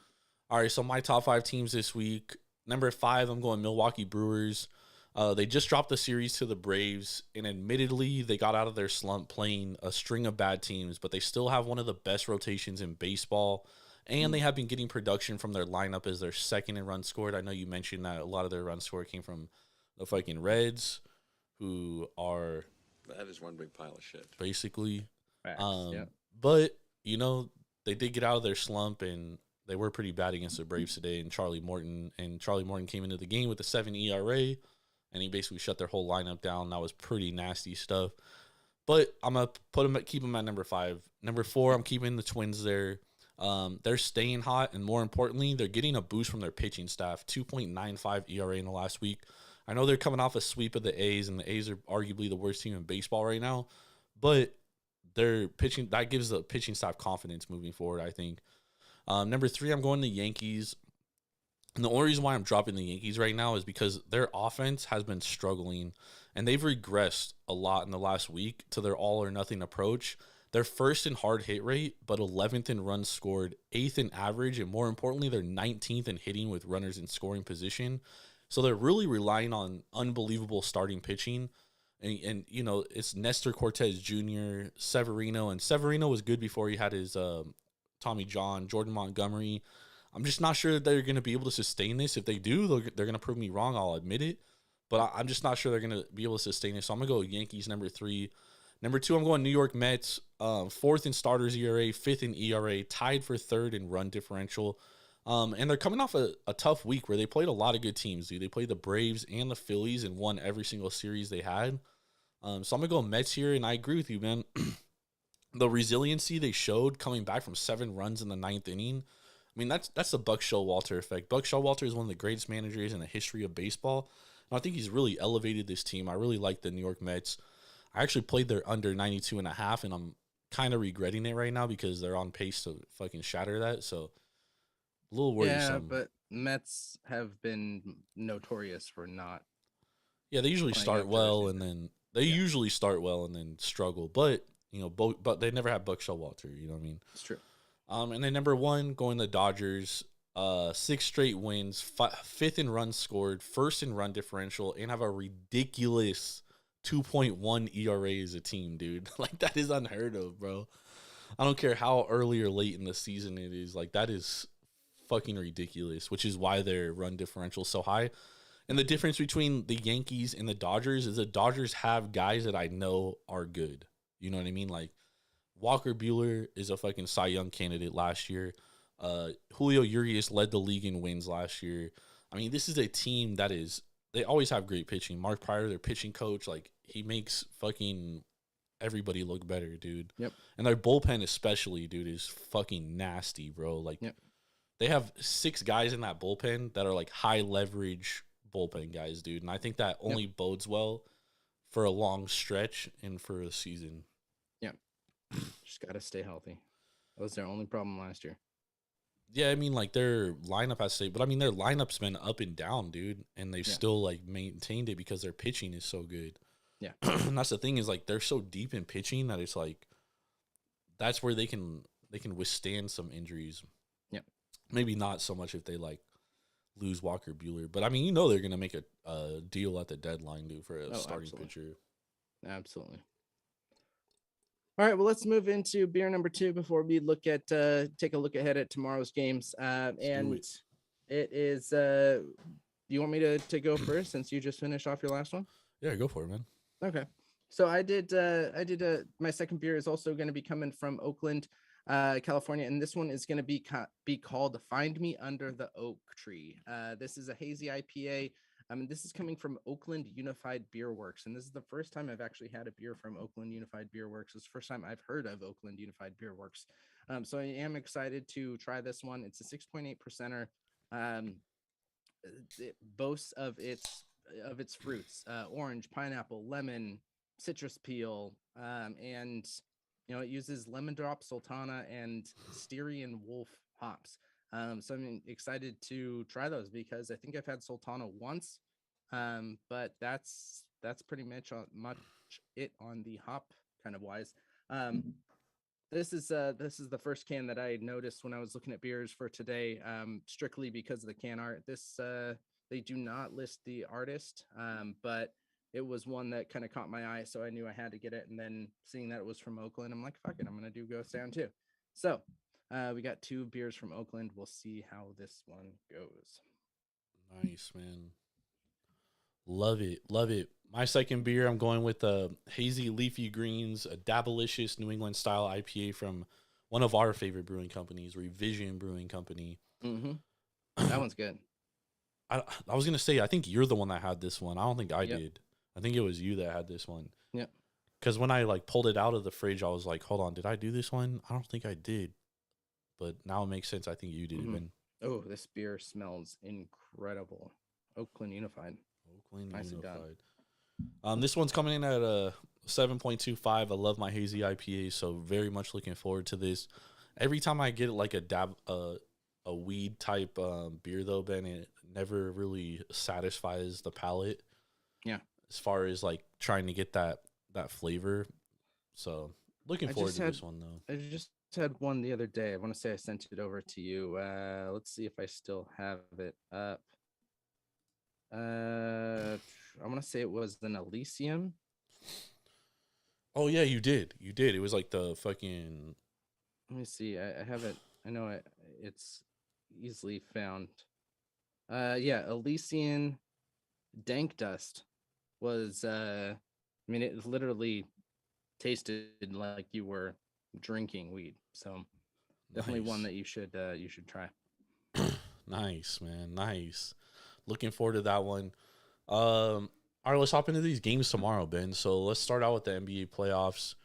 All right, so my top 5 teams this week. Number 5, I'm going Milwaukee Brewers. They just dropped the series to the Braves, and admittedly, they got out of their slump playing a string of bad teams, but they still have one of the best rotations in baseball, and they have been getting production from their lineup as their second in runs scored. I know you mentioned that a lot of their runs scored came from the fucking Reds, who are That is one big pile of shit. basically. Facts, yeah. But, they did get out of their slump, and they were pretty bad against the Braves today, and Charlie Morton came into the game with a 7 ERA, and he basically shut their whole lineup down. That was pretty nasty stuff. But I'm going to keep him at number 5. Number 4, I'm keeping the Twins there. They're staying hot, and more importantly, they're getting a boost from their pitching staff. 2.95 ERA in the last week. I know they're coming off a sweep of the A's, and the A's are arguably the worst team in baseball right now, but their pitching, that gives the pitching staff confidence moving forward, I think. Number 3, I'm going to Yankees. And the only reason why I'm dropping the Yankees right now is because their offense has been struggling, and they've regressed a lot in the last week to their all-or-nothing approach. They're first in hard hit rate, but 11th in runs scored, 8th in average, and more importantly, they're 19th in hitting with runners in scoring position. So they're really relying on unbelievable starting pitching. And it's Nestor Cortez Jr., Severino, and Severino was good before he had his Tommy John, Jordan Montgomery. I'm just not sure that they're going to be able to sustain this. If they do, they're going to prove me wrong. I'll admit it. But I'm just not sure they're going to be able to sustain it. So I'm going to go Yankees number 3. Number 2, I'm going New York Mets. 4th in starters ERA, 5th in ERA, tied for 3rd in run differential. And they're coming off a tough week where they played a lot of good teams, dude. They played the Braves and the Phillies and won every single series they had. So I'm going to go Mets here, and I agree with you, man. The resiliency they showed coming back from 7 runs in the 9th inning, I mean, that's the Buck Showalter effect. Buck Showalter is one of the greatest managers in the history of baseball, and I think he's really elevated this team. I really like the New York Mets. I actually played their under 92.5, and I'm kind of regretting it right now because they're on pace to fucking shatter that, so a little worrisome. Yeah, but Mets have been notorious for not. Yeah, they usually playing start up to well, their and standard. then usually start well and then struggle. But but they never had Buck Showalter. You know what I mean? It's true. And then number 1, going the Dodgers. 6 straight wins, 5th in runs scored, 1st in run differential, and have a ridiculous 2.1 ERA as a team, dude. Like, that is unheard of, bro. I don't care how early or late in the season it is. Like, that is fucking ridiculous, which is why their run differential is so high. And the difference between the Yankees and the Dodgers is the Dodgers have guys that I know are good. You know what I mean? Like, Walker Buehler is a fucking Cy Young candidate last year. Julio Urias led the league in wins last year. I mean, this is a team that they always have great pitching. Mark Pryor, their pitching coach, like, he makes fucking everybody look better, dude. Yep. And their bullpen especially, dude, is fucking nasty, bro. Like, Yep. They have 6 guys in that bullpen that are like high leverage bullpen guys, dude. And I think that only bodes well for a long stretch and for a season. Yeah. Just got to stay healthy. That was their only problem last year. Yeah, I mean, like, their lineup has to stay, but I mean, their lineup's been up and down, dude, and they've still, like, maintained it because their pitching is so good. Yeah. And that's the thing is, like, they're so deep in pitching that it's like, that's where they can withstand some injuries. Yeah. Maybe not so much if they, like, lose Walker Buehler, but I mean, they're going to make a deal at the deadline, dude, for a starting pitcher. Absolutely. All right, well, let's move into beer number 2 before we take a look ahead at tomorrow's games. And it is, you want me to go first since you just finished off your last one? Yeah, go for it, man. Okay. So I did my second beer is also going to be coming from Oakland, California, and this one is going to be called Find Me Under the Oak Tree. This is a hazy IPA. This is coming from Oakland Unified Beer Works, and this is the first time I've actually had a beer from Oakland Unified Beer Works. It's the first time I've heard of Oakland Unified Beer Works. So I am excited to try this one. It's a 6.8%er. It boasts of its fruits, orange, pineapple, lemon, citrus peel, and it uses lemon drop, sultana, and Styrian wolf hops. So I'm excited to try those because I think I've had sultana once, but that's pretty much it on the hop kind of wise. This is the first can that I noticed when I was looking at beers for today, strictly because of the can art. This They do not list the artist, but it was one that kind of caught my eye, so I knew I had to get it. And then seeing that it was from Oakland, I'm like, fuck it, I'm gonna do Ghost Town too. So we got 2 beers from Oakland. We'll see how this one goes. Nice, man. Love it. Love it. My second beer, I'm going with a Hazy Leafy Greens, a Dabalicious New England style IPA from one of our favorite brewing companies, Revision Brewing Company. Mm-hmm. That one's good. I was going to say, I think you're the one that had this one. I don't think I did. I think it was you that had this one. Yep. Because when I like pulled it out of the fridge, I was like, hold on, did I do this one? I don't think I did. But now it makes sense. I think you did it, Ben. Oh, this beer smells incredible. Oakland Unified. Oakland Nicely Unified. This one's coming in at a 7.25. I love my hazy IPA, so very much looking forward to this. Every time I get like a weed type beer, though, Ben, it never really satisfies the palate. Yeah. As far as like trying to get that flavor, so looking forward to this one though. I just had one the other day. I want to say I sent it over to you. Let's see if I still have it up. I want to say it was an Elysium. Oh yeah, you did. You did. It was like the fucking. Let me see. I have it. I know it's easily found. Yeah, Elysian Dank Dust was. I mean, it literally tasted like you were drinking weed. So definitely one that you should try. Nice, man. Nice. Looking forward to that one. All right, let's hop into these games tomorrow, Ben. So let's start out with the NBA playoffs.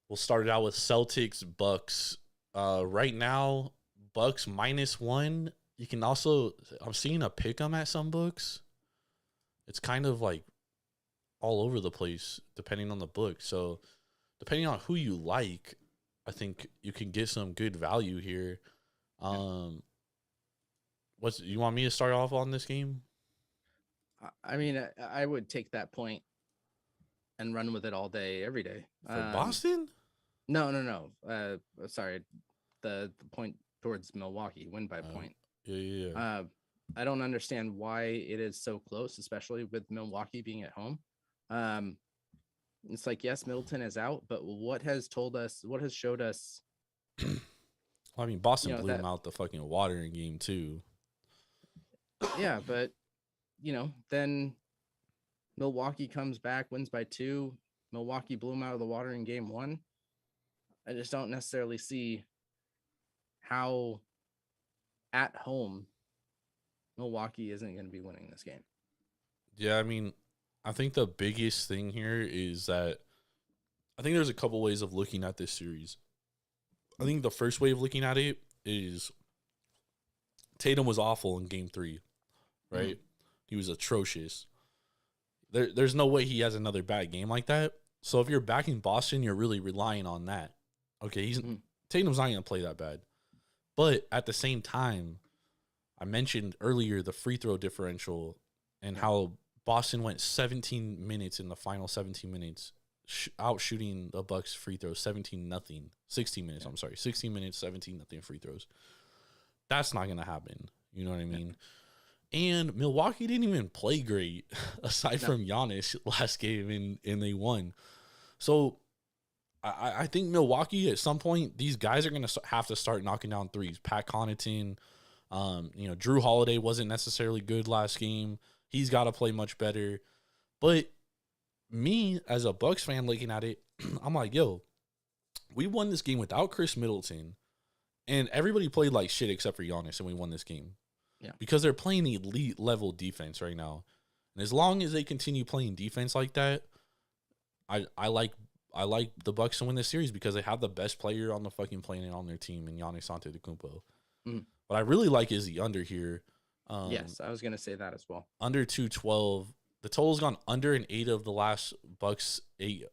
We'll start it out with Celtics, Bucks. Right now, Bucks -1. You can also, I'm seeing a pick 'em at some books. It's kind of like all over the place depending on the book. So depending on who you like, I think you can get some good value here. You want me to start off on this game? I mean, I would take that point and run with it all day, every day. For Boston? No. Sorry, the point towards Milwaukee, win by point. Yeah. I don't understand why it is so close, especially with Milwaukee being at home. It's like, yes, Middleton is out, but what has showed us? Well, I mean, Boston blew him out the fucking watering game too. Yeah, but then Milwaukee comes back, wins by 2. Milwaukee blew him out of the water in game 1. I just don't necessarily see how at home Milwaukee isn't going to be winning this game. Yeah, I mean, I think the biggest thing here is that I think there's a couple ways of looking at this series. I think the first way of looking at it is Tatum was awful in game 3, right? He was atrocious. There's no way he has another bad game like that. So if you're backing Boston, you're really relying on that. Okay, Tatum's not going to play that bad. But at the same time, I mentioned earlier the free throw differential and how Boston went 17 minutes in the final 17 minutes, out shooting the Bucks free throws 17-0. 16 minutes, I'm sorry. 16 minutes, 17-0 free throws. That's not going to happen. You know what I mean? And Milwaukee didn't even play great aside from Giannis last game, and they won. So I think Milwaukee at some point, these guys are going to have to start knocking down threes. Pat Connaughton, Drew Holiday wasn't necessarily good last game. He's got to play much better. But me, as a Bucks fan looking at it, I'm like, yo, we won this game without Chris Middleton, and everybody played like shit except for Giannis, and we won this game. Yeah. Because they're playing elite level defense right now. And as long as they continue playing defense like that, I like the Bucks to win this series because they have the best player on the fucking planet on their team in Giannis Antetokounmpo. What I really like is the under here. Yes, I was going to say that as well. Under 212. The total's gone under in 8 of the last Bucks 8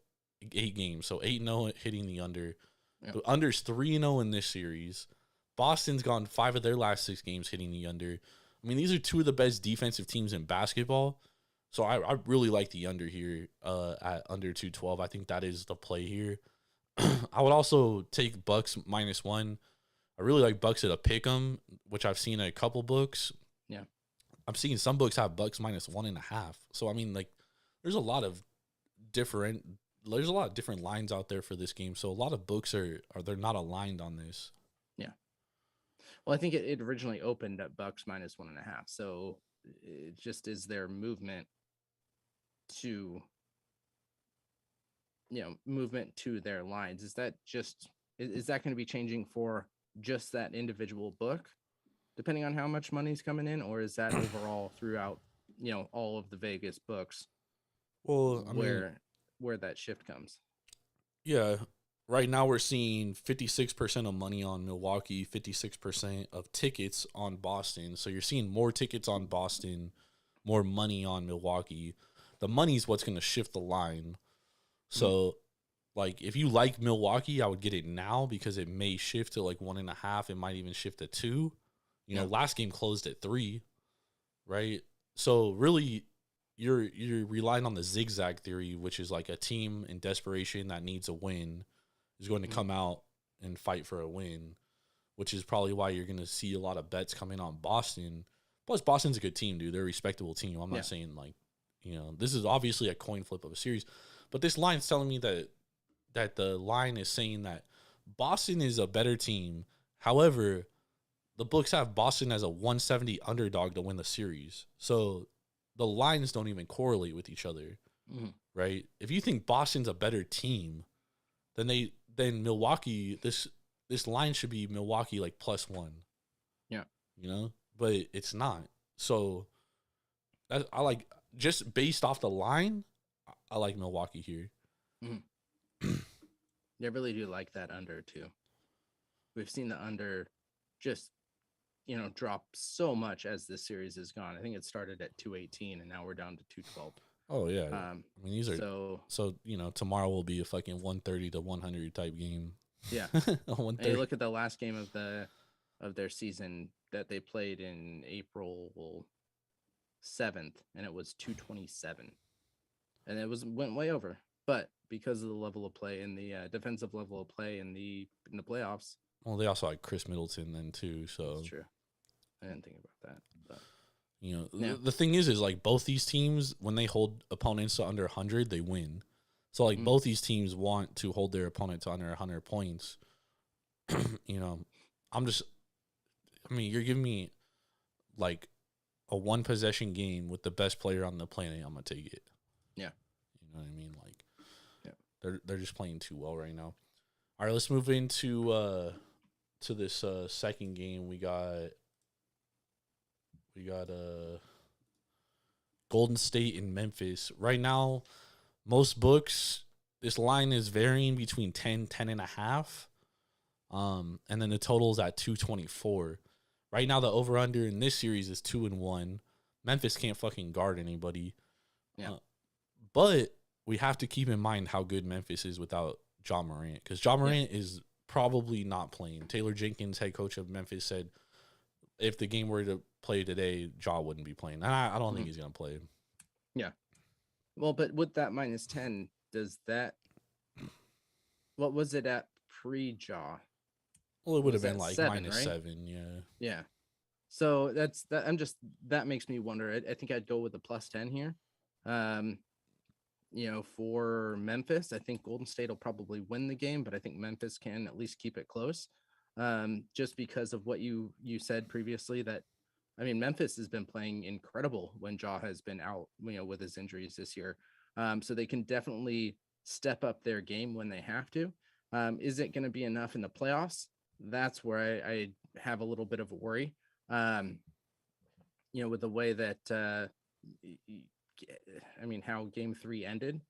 games. So 8-0 hitting the under. Yeah. The under's 3-0 in this series. Boston's gone 5 of their last 6 games hitting the under. I mean, these are 2 of the best defensive teams in basketball. So I really like the under here at under 212. I think that is the play here. I would also take Bucks -1. I really like Bucks at a pick 'em, which I've seen in a couple books. Yeah. I'm seeing some books have Bucks minus 1.5. So I mean, like, there's a lot of different lines out there for this game. So a lot of books are they're not aligned on this. Yeah. Well, I think it originally opened at Bucks minus 1.5. So it just is their movement to their lines. Is that going to be changing for just that individual book, depending on how much money's coming in, or is that overall throughout, all of the Vegas books? Well, where that shift comes. Yeah. Right now we're seeing 56% of money on Milwaukee, 56% of tickets on Boston. So you're seeing more tickets on Boston, more money on Milwaukee. The money's what's going to shift the line. So, like, if you like Milwaukee, I would get it now because it may shift to like 1.5. It might even shift to 2. Last game closed at 3, right? So really, you're relying on the zigzag theory, which is like a team in desperation that needs a win is going to come out and fight for a win, which is probably why you're going to see a lot of bets come in on Boston. Plus, Boston's a good team, dude. They're a respectable team. I'm not saying, like, this is obviously a coin flip of a series. But this line's telling me that the line is saying that Boston is a better team. However, the books have Boston as a 170 underdog to win the series. So the lines don't even correlate with each other, right? If you think Boston's a better team, then Milwaukee, this line should be Milwaukee like +1. Yeah. But it's not. So I like, just based off the line, I like Milwaukee here. I really do like that under too. We've seen the under just, drop so much as this series has gone. I think it started at 218 and now we're down to 212. Oh yeah. I mean, these are so tomorrow will be a fucking 130 to 100 type game. Yeah. And you look at the last game of their season that they played in April 7th, and it was 227. And it went way over. But because of the level of play and the defensive level of play in the playoffs. Well, they also had Chris Middleton then too, so that's true. I didn't think about that. But the thing is like both these teams, when they hold opponents to under 100, they win. So like both these teams want to hold their opponent to under 100 points. You're giving me like a one possession game with the best player on the planet. I'm gonna take it. Yeah, you know what I mean. Like, they're just playing too well right now. All right, let's move into to this second game. We got Golden State and Memphis. Right now, most books, this line is varying between 10.5. And then the total is at 224. Right now, the over-under in this series is 2-1. Memphis can't fucking guard anybody. Yeah. But we have to keep in mind how good Memphis is without Ja Morant, because Ja Morant is probably not playing. Taylor Jenkins, head coach of Memphis, said if the game were to play today, Ja wouldn't be playing. And I don't think he's going to play. Yeah. Well, but with that -10, does that, what was it at pre-Ja? Well, it would have been like 7, right? -7, yeah. Yeah. So that makes me wonder. I think I'd go with the +10 here. For Memphis, I think Golden State will probably win the game, but I think Memphis can at least keep it close. Just because of what you said previously, that, I mean, Memphis has been playing incredible when Ja has been out, with his injuries this year. So they can definitely step up their game when they have to. Is it going to be enough in the playoffs? That's where I have a little bit of a worry. With the way that, how game 3 ended.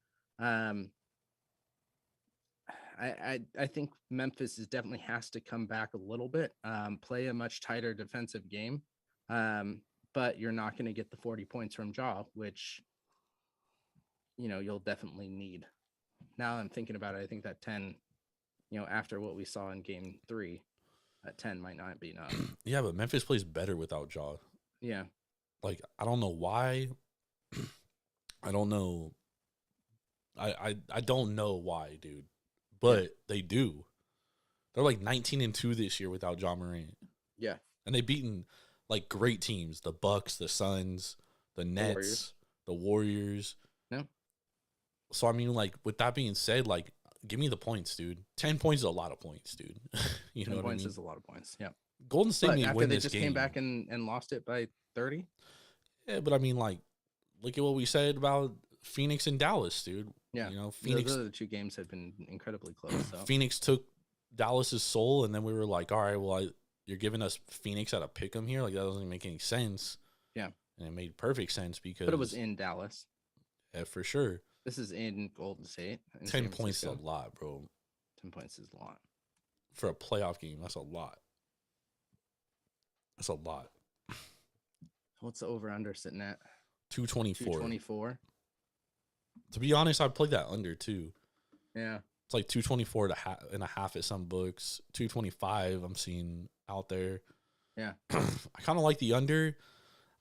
I think Memphis definitely has to come back a little bit, play a much tighter defensive game. But you're not going to get the 40 points from Ja, which, you'll definitely need. Now I'm thinking about it, I think that 10, after what we saw in game 3, that 10 might not be enough. Yeah, but Memphis plays better without Ja. Yeah. Like, I don't know why. I don't know. I don't know why, dude. But they do. They're like 19-2 this year without Ja Morant. Yeah. And they've beaten like great teams, the Bucks, the Suns, the Nets, the Warriors. No. So I mean, like with that being said, like give me the points, dude. 10 points is a lot of points, dude. You know 10 what points I mean? is a lot of points. Yeah. Golden State But may after win they this just game. came back and lost it by 30. Yeah, but I mean, like, look at what we said about Phoenix and Dallas, dude. Yeah. You know, Phoenix. Those other two games had been incredibly close. So Phoenix took Dallas's soul, and then we were like, all right, well, you're giving us Phoenix at a pick 'em here. Like, that doesn't make any sense. Yeah. And it made perfect sense because. But it was in Dallas. Yeah, for sure. This is in Golden State. 10 points is a lot, bro. 10 points is a lot. For a playoff game, that's a lot. That's a lot. What's the over-under sitting at? 224. 224. To be honest, I'd play that under, too. Yeah. It's like 224 and a half at some books. 225 I'm seeing out there. Yeah. I kind of like the under.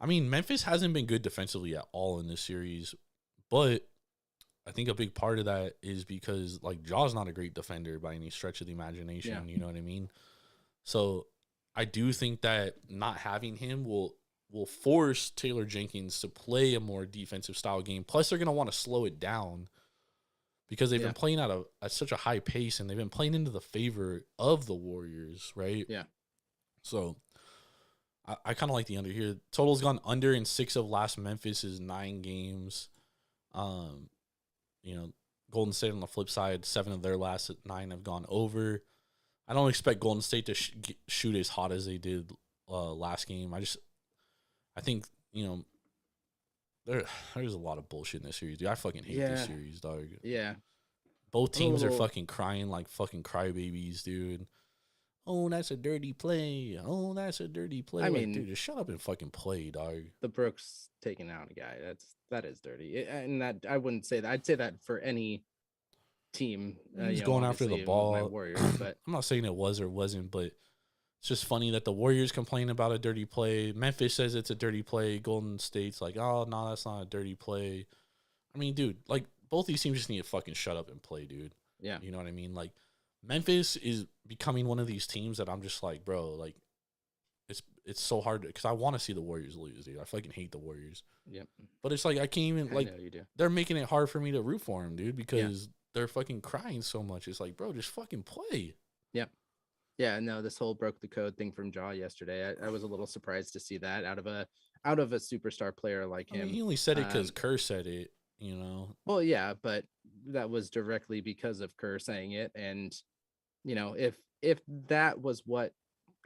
I mean, Memphis hasn't been good defensively at all in this series, but I think a big part of that is because, like, Jaw's not a great defender by any stretch of the imagination. Yeah. You know what I mean? So I do think that not having him will force Taylor Jenkins to play a more defensive style game. Plus, they're going to want to slow it down because they've been playing at such a high pace, and they've been playing into the favor of the Warriors, right? Yeah. So I kind of like the under here. Total's gone under in 6 of last Memphis's 9 games. You know, Golden State on the flip side, 7 of their last 9 have gone over. I don't expect Golden State to shoot as hot as they did last game. I think, you know, there's a lot of bullshit in this series, dude. I fucking hate this series, dog. Yeah. Both teams are fucking crying like fucking crybabies, dude. Oh, that's a dirty play. Oh, that's a dirty play. I Like, mean, dude, just shut up and fucking play, dog. The Brooks taking out a guy, that is dirty. And that I wouldn't say that. I'd say that for any team. He's going after the ball. My Warriors, but I'm not saying it was or wasn't, but it's just funny that the Warriors complain about a dirty play. Memphis says it's a dirty play. Golden State's like, oh, no, that's not a dirty play. I mean, dude, like, both these teams just need to fucking shut up and play, dude. Yeah. You know what I mean? Like, Memphis is becoming one of these teams that I'm just like, bro, like, it's so hard because I want to see the Warriors lose, dude. I fucking hate the Warriors. Yep. But it's like I can't even, like, I know you do. They're making it hard for me to root for them, dude, because they're fucking crying so much. It's like, bro, just fucking play. Yep. Yeah, no, this whole broke the code thing from Jaw yesterday. I was a little surprised to see that out of a superstar player like him. I mean, he only said it because Kerr said it, you know. Well, yeah, but that was directly because of Kerr saying it. And, you know, if that was what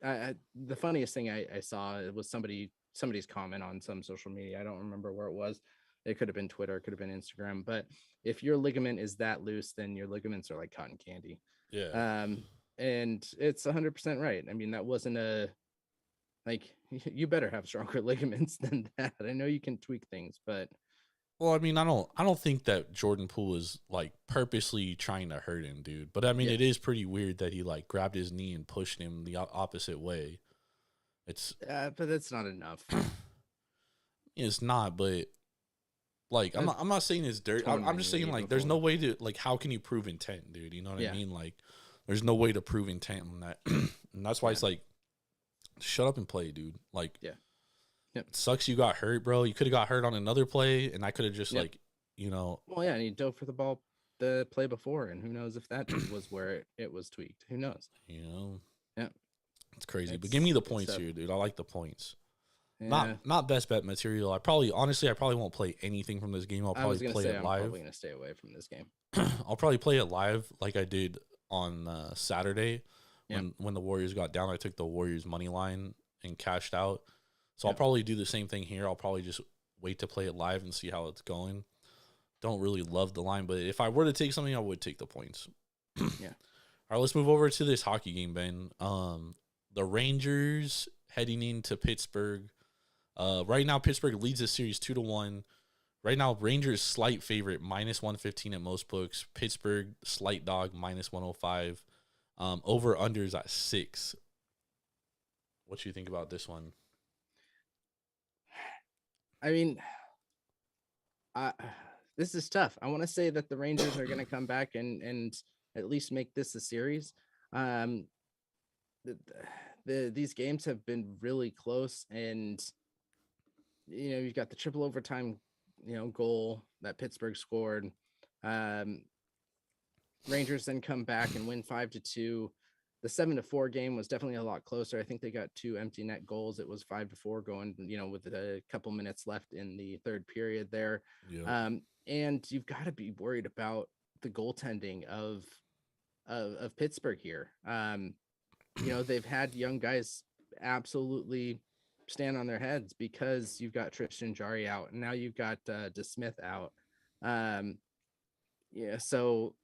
the funniest thing I saw, it was somebody's comment on some social media. I don't remember where it was. It could have been Twitter, it could have been Instagram. But if your ligament is that loose, then your ligaments are like cotton candy. Yeah. And it's 100% right. I mean, that wasn't you better have stronger ligaments than that. I know you can tweak things, but well, I mean, I don't think that Jordan Poole is like purposely trying to hurt him, dude. But I mean, it is pretty weird that he like grabbed his knee and pushed him the opposite way. It's but that's not enough. It's not, but like I'm not saying it's dirty. I'm just saying like there's no way to like how can you prove intent, dude? You know what I mean? Like there's no way to prove intent on that, and that's why it's like shut up and play, dude. Like It sucks you got hurt, bro. You could have got hurt on another play, and I could have just like, you know. Well, yeah, and he dove for the ball the play before, and who knows if that was where it was tweaked. Who knows? You know. Yeah. It's crazy. But give me the points here, dude. I like the points. Yeah. Not best bet material. I probably won't play anything from this game. I'll probably play it live. I'm probably gonna stay away from this game. I'll probably play it live like I did on Saturday when the Warriors got down. I took the Warriors money line and cashed out. So I'll probably do the same thing here. I'll probably just wait to play it live and see how it's going. Don't really love the line, but if I were to take something, I would take the points. Yeah. All right, let's move over to this hockey game, Ben. The Rangers heading into Pittsburgh. Right now, Pittsburgh leads the series 2-1. Right now, Rangers slight favorite, -115 at most books. Pittsburgh slight dog, -105. Over unders at 6. What do you think about this one? I mean, this is tough. I want to say that the Rangers are going to come back and at least make this a series. these games have been really close, and you've got the triple overtime, goal that Pittsburgh scored. Um, Rangers then come back and win 5-2. The 7-4 game was definitely a lot closer. I think they got 2 empty net goals. It was 5-4 going, with a couple minutes left in the third period there. Yeah. And you've got to be worried about the goaltending of Pittsburgh here. They've had young guys absolutely stand on their heads because you've got Tristan Jarry out, and now you've got DeSmith out. So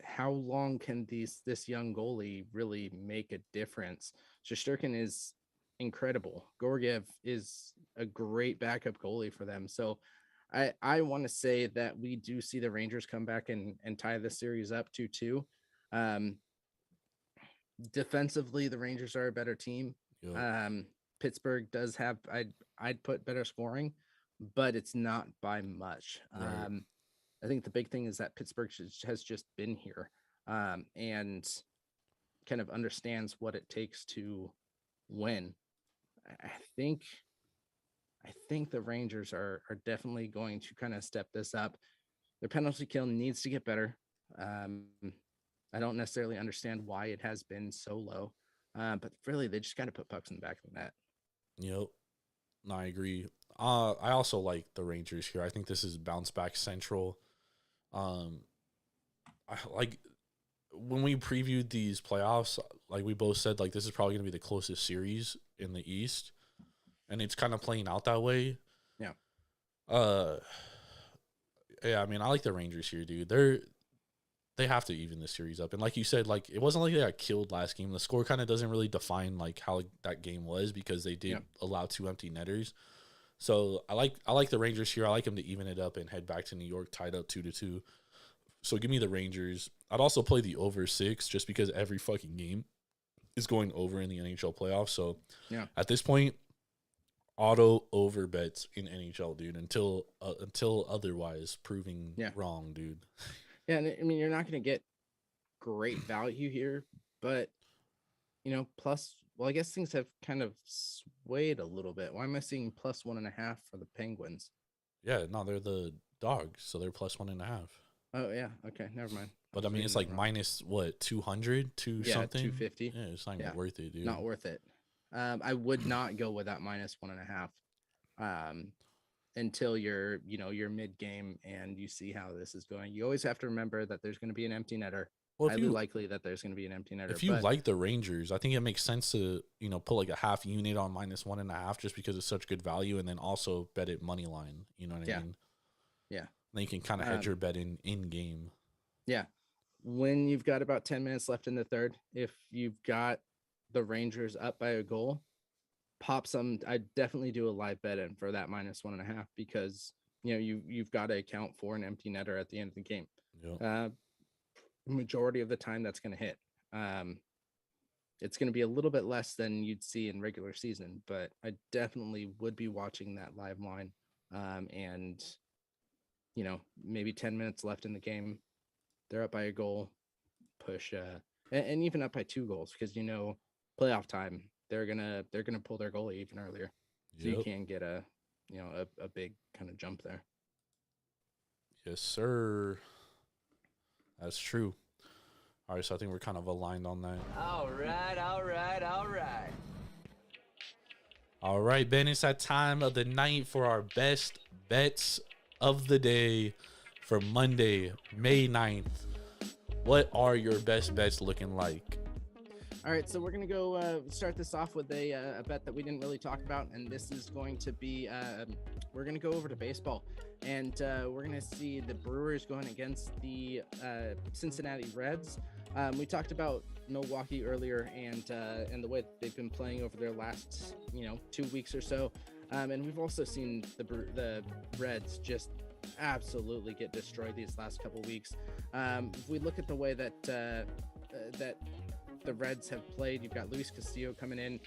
how long can this young goalie really make a difference? Shesterkin is incredible. Georgiev is a great backup goalie for them. So I want to say that we do see the Rangers come back and tie the series up 2-2. Defensively, the Rangers are a better team. Yep. Pittsburgh does have, I'd put better scoring, but it's not by much. Right. I think the big thing is that Pittsburgh has just been here and kind of understands what it takes to win. I think the Rangers are definitely going to kind of step this up. Their penalty kill needs to get better. I don't necessarily understand why it has been so low, but really they just got to put pucks in the back of the net. Yep. No, I agree. I also like the Rangers here. I think this is bounce back central. I like when we previewed these playoffs, like we both said, like this is probably gonna be the closest series in the East, and it's kind of playing out that way. Yeah. Yeah. I mean, I like the Rangers here, dude. They have to even this series up, and like you said, like it wasn't like they got killed last game. The score kind of doesn't really define like how that game was because they did allow 2 empty netters. So I like the Rangers here. I like them to even it up and head back to New York tied up 2-2. So give me the Rangers. I'd also play the over 6 just because every fucking game is going over in the NHL playoffs. So at this point, auto over bets in NHL, dude, until otherwise proving wrong, dude. Yeah, and I mean you're not going to get great value here, but plus, well, I guess things have kind of swayed a little bit. Why am I seeing plus 1.5 for the Penguins? Yeah, no, they're the dogs, so they're plus 1.5. Oh yeah, okay, never mind. But I mean, it's like minus what 200 to something. 250. Yeah, it's not even worth it, dude. Not worth it. I would not go with that minus 1.5 until you're mid game and you see how this is going. You always have to remember that there's going to be an empty netter. Well, highly likely that there's going to be an empty netter. If you like the Rangers, I think it makes sense to put like a half unit on minus 1.5 just because it's such good value, and then also bet it money line. You know what I mean? Yeah. Then you can kind of hedge your bet in game. Yeah. When you've got about 10 minutes left in the third, if you've got the Rangers up by a goal, pop some. I definitely do a live bet in for that minus 1.5 because you've got to account for an empty netter at the end of the game. Yep. Majority of the time that's going to hit. It's going to be a little bit less than you'd see in regular season, but I definitely would be watching that live line. And maybe 10 minutes left in the game, they're up by a goal, push and even up by 2 goals because playoff time they're gonna pull their goalie even earlier, so you can get a big kind of jump there. Yes, sir. That's true. All right, so I think we're kind of aligned on that. All right, Ben, it's that time of the night for our best bets of the day for Monday, May 9th. What are your best bets looking like? All right, so we're going to go start this off with a bet that we didn't really talk about, and this is going to be we're going to go over to baseball, and we're going to see the Brewers going against the Cincinnati Reds. We talked about Milwaukee earlier and the way they've been playing over their last 2 weeks or so, and we've also seen the Reds just absolutely get destroyed these last couple weeks. If we look at the way that the Reds have played, you've got Luis Castillo coming in,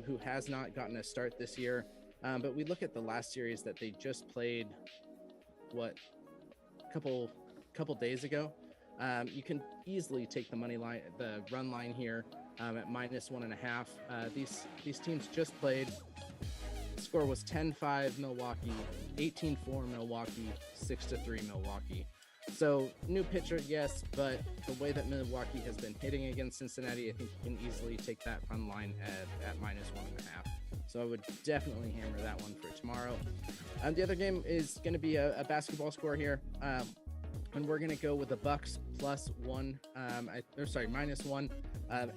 who has not gotten a start this year, but we look at the last series that they just played a couple days ago. You can easily take the money line, the run line here at -1.5. These teams just played. The score was 10-5 Milwaukee, 18-4 Milwaukee, 6-3 Milwaukee. So new pitcher, yes, but the way that Milwaukee has been hitting against Cincinnati, I think you can easily take that run line at -1.5. So I would definitely hammer that one for tomorrow. The other game is going to be a basketball score here. And we're going to go with the Bucks +1, -1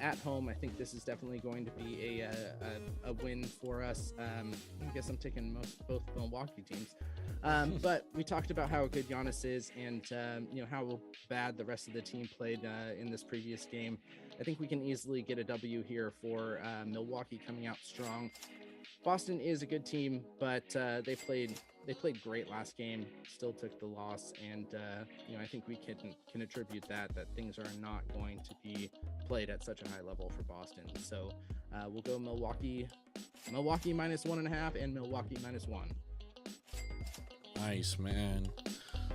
at home. I think this is definitely going to be a win for us. I guess I'm taking both Milwaukee teams. But we talked about how good Giannis is and, how bad the rest of the team played in this previous game. I think we can easily get a W here for Milwaukee coming out strong. Boston is a good team, but they played great last game, still took the loss, and I think we can attribute that things are not going to be played at such a high level for Boston. So we'll go Milwaukee -1.5 and Milwaukee -1. Nice, man.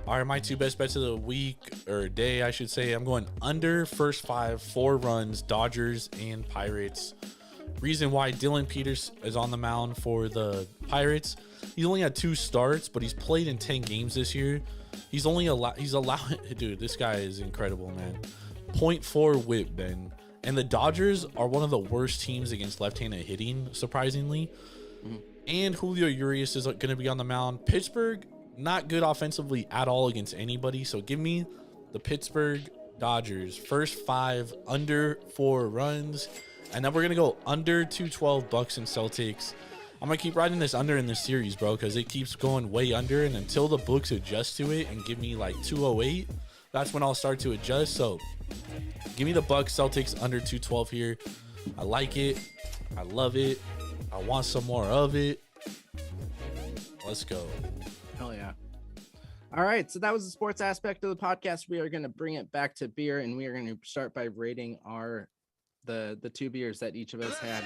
All right, my two best bets of the week, or day, I should say. I'm going under first 4 runs, Dodgers and Pirates. Reason why: Dylan Peters is on the mound for the Pirates. He's only had 2 starts, but he's played in 10 games this year. He's allowed, dude, this guy is incredible, man. 0.4 whip, Ben. And the Dodgers are one of the worst teams against left-handed hitting, surprisingly. And Julio Urias is going to be on the mound. Pittsburgh, not good offensively at all against anybody. So give me the Pittsburgh Dodgers. First 5, under 4 runs. And then we're going to go under 212 Bucks and Celtics. I'm going to keep riding this under in this series, bro, because it keeps going way under. And until the books adjust to it and give me like 208, that's when I'll start to adjust. So give me the Bucks, Celtics under 212 here. I like it. I love it. I want some more of it. Let's go. Hell yeah. All right. So that was the sports aspect of the podcast. We are going to bring it back to beer, and we are going to start by rating the 2 beers that each of us had.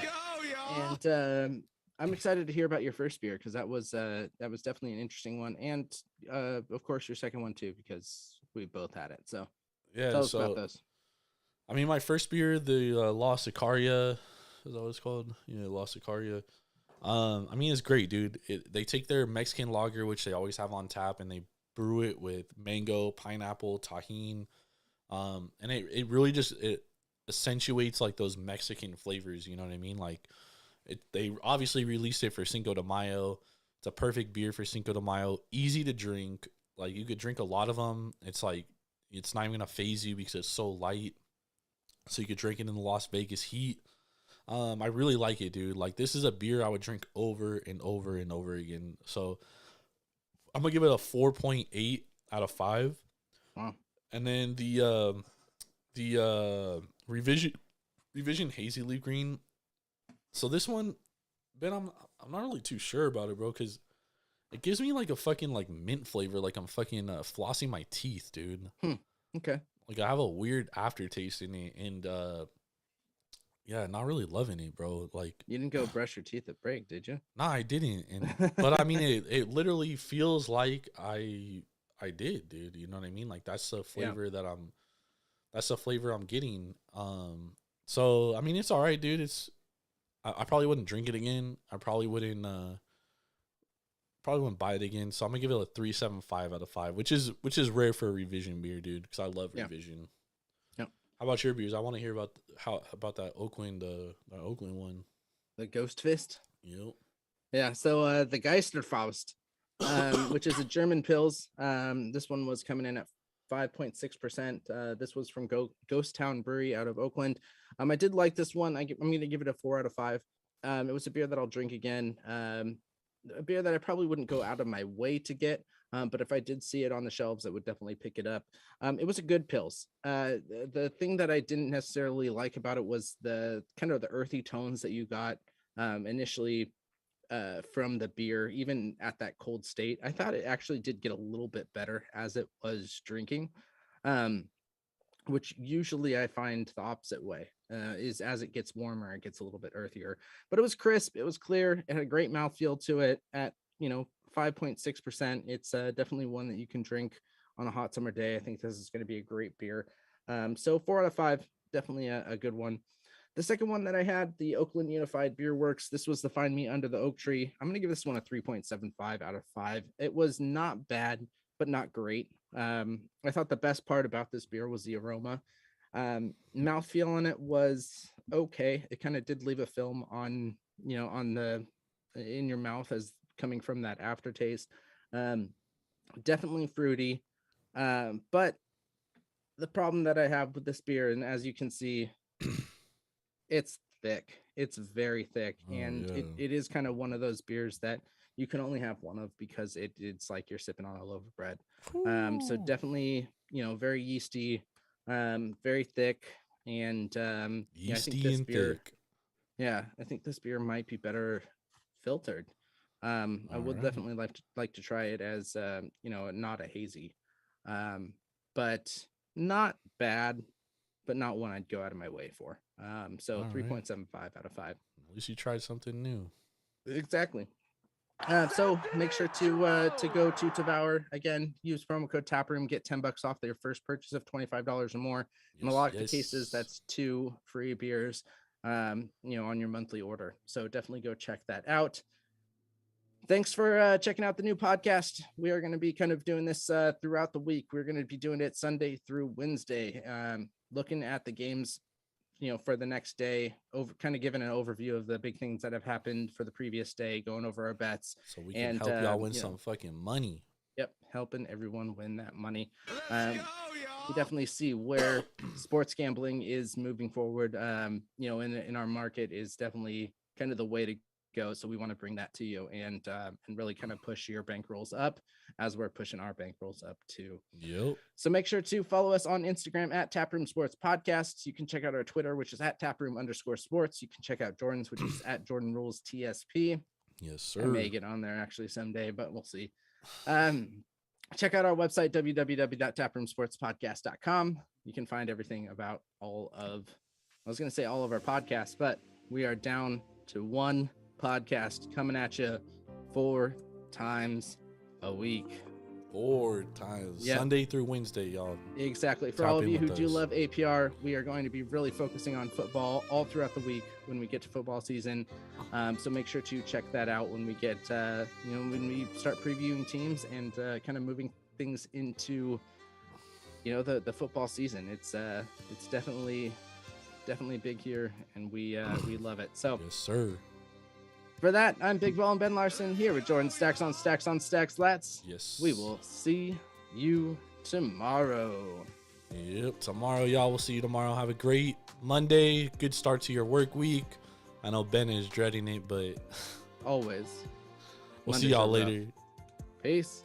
And I'm excited to hear about your first beer, because that was definitely an interesting one, and of course your second one too, because we both had it. So yeah, tell us about those. I mean, my first beer, the La Sicaria, is that what it's called? Yeah, La Sicaria. I mean, it's great, dude. They take their Mexican lager, which they always have on tap, and they brew it with mango, pineapple, tahini, and it really just accentuates like those Mexican flavors. You know what I mean? Like, they obviously released it for Cinco de Mayo. It's a perfect beer for Cinco de Mayo. Easy to drink. Like, you could drink a lot of them. It's like, it's not even gonna phase you because it's so light. So you could drink it in the Las Vegas heat. I really like it, dude. Like, this is a beer I would drink over and over and over again. So I'm gonna give it a 4.8 out of 5. Wow. And then the revision hazy leaf green. So this one, Ben, I'm not really too sure about it, bro, because it gives me like a fucking like mint flavor, like I'm fucking flossing my teeth, dude. Okay. Like, I have a weird aftertaste in it, and yeah, not really loving it, bro. Like, You didn't go brush your teeth at break, did you? nah, I didn't. But I mean, it literally feels like I did, dude. You know what I mean? Like, that's the flavor that's the flavor I'm getting. So I mean, it's all right, dude. I probably wouldn't drink it again. I probably wouldn't buy it again. So I'm gonna give it a 3.75 out of 5, which is rare for a revision beer, dude, because I love revision. Yep. How about your beers? I want to hear about that Oakland one. The Ghost Fist. Yep. Yeah. So the Geisterfaust, which is a German Pils. This one was coming in at 5.6%. This was from Ghost Town Brewery out of Oakland. I did like this one. I'm going to give it a 4 out of 5. It was a beer that I'll drink again. A beer that I probably wouldn't go out of my way to get, but if I did see it on the shelves, I would definitely pick it up. It was a good Pils. The thing that I didn't necessarily like about it was the kind of the earthy tones that you got initially from the beer, even at that cold state. I thought it actually did get a little bit better as it was drinking, which usually I find the opposite way, is as it gets warmer, it gets a little bit earthier. But it was crisp, it was clear, it had a great mouthfeel to it at 5.6%. It's definitely one that you can drink on a hot summer day. I think this is going to be a great beer. So 4 out of 5, definitely a good one. The second one that I had, the Oakland Unified Beer Works. This was the Find Me Under the Oak Tree. I'm going to give this one a 3.75 out of 5. It was not bad, but not great. I thought the best part about this beer was the aroma. Mouthfeel on it was okay. It kind of did leave a film on, in your mouth as coming from that aftertaste. Definitely fruity. But the problem that I have with this beer, and as you can see, it's thick. It's very thick. And it is kind of one of those beers that you can only have one of because it's like you're sipping on a loaf of bread. So definitely, very yeasty, very thick. And I think this beer, I think this beer might be better filtered. I would definitely like to try it as not a hazy, but not bad, but not one I'd go out of my way for. So 3.75 out of 5. At least you tried something new. Exactly. So make sure to go to Devour again. Use promo code Taproom, get $10 off their first purchase of $25 or more. In a lot of the cases, that's 2 free beers, on your monthly order. So definitely go check that out. Thanks for checking out the new podcast. We are going to be kind of doing this throughout the week. We're going to be doing it Sunday through Wednesday, looking at the games, for the next day, kind of giving an overview of the big things that have happened for the previous day, going over our bets. So we can help y'all win some fucking money. Yep, helping everyone win that money. We definitely see where sports gambling is moving forward. In our market is definitely kind of the way to go. So we want to bring that to you and really kind of push your bankrolls up as we're pushing our bankrolls up too. Yep. So make sure to follow us on Instagram at Taproom Sports Podcasts. You can check out our Twitter, which is at Taproom_sports. You can check out Jordan's, which is at Jordan Rules TSP. Yes, sir. I may get on there actually someday, but we'll see. Check out our website, www.taproomsportspodcast.com. You can find everything about all of our podcasts, but we are down to one podcast coming at you 4 times a week. 4 times. Yep. Sunday through Wednesday, y'all. Exactly. For all of you who do love APR, we are going to be really focusing on football all throughout the week when we get to football season. So make sure to check that out when we get, when we start previewing teams and kind of moving things into, the football season. It's definitely big here, and we love it. So yes, sir. For that, I'm Big Ball and Ben Larson here with Jordan Stacks on Stacks on Stacks Lats. Yes. We will see you tomorrow. Yep. Tomorrow, y'all. We'll see you tomorrow. Have a great Monday. Good start to your work week. I know Ben is dreading it, but always. We'll see y'all later. Peace.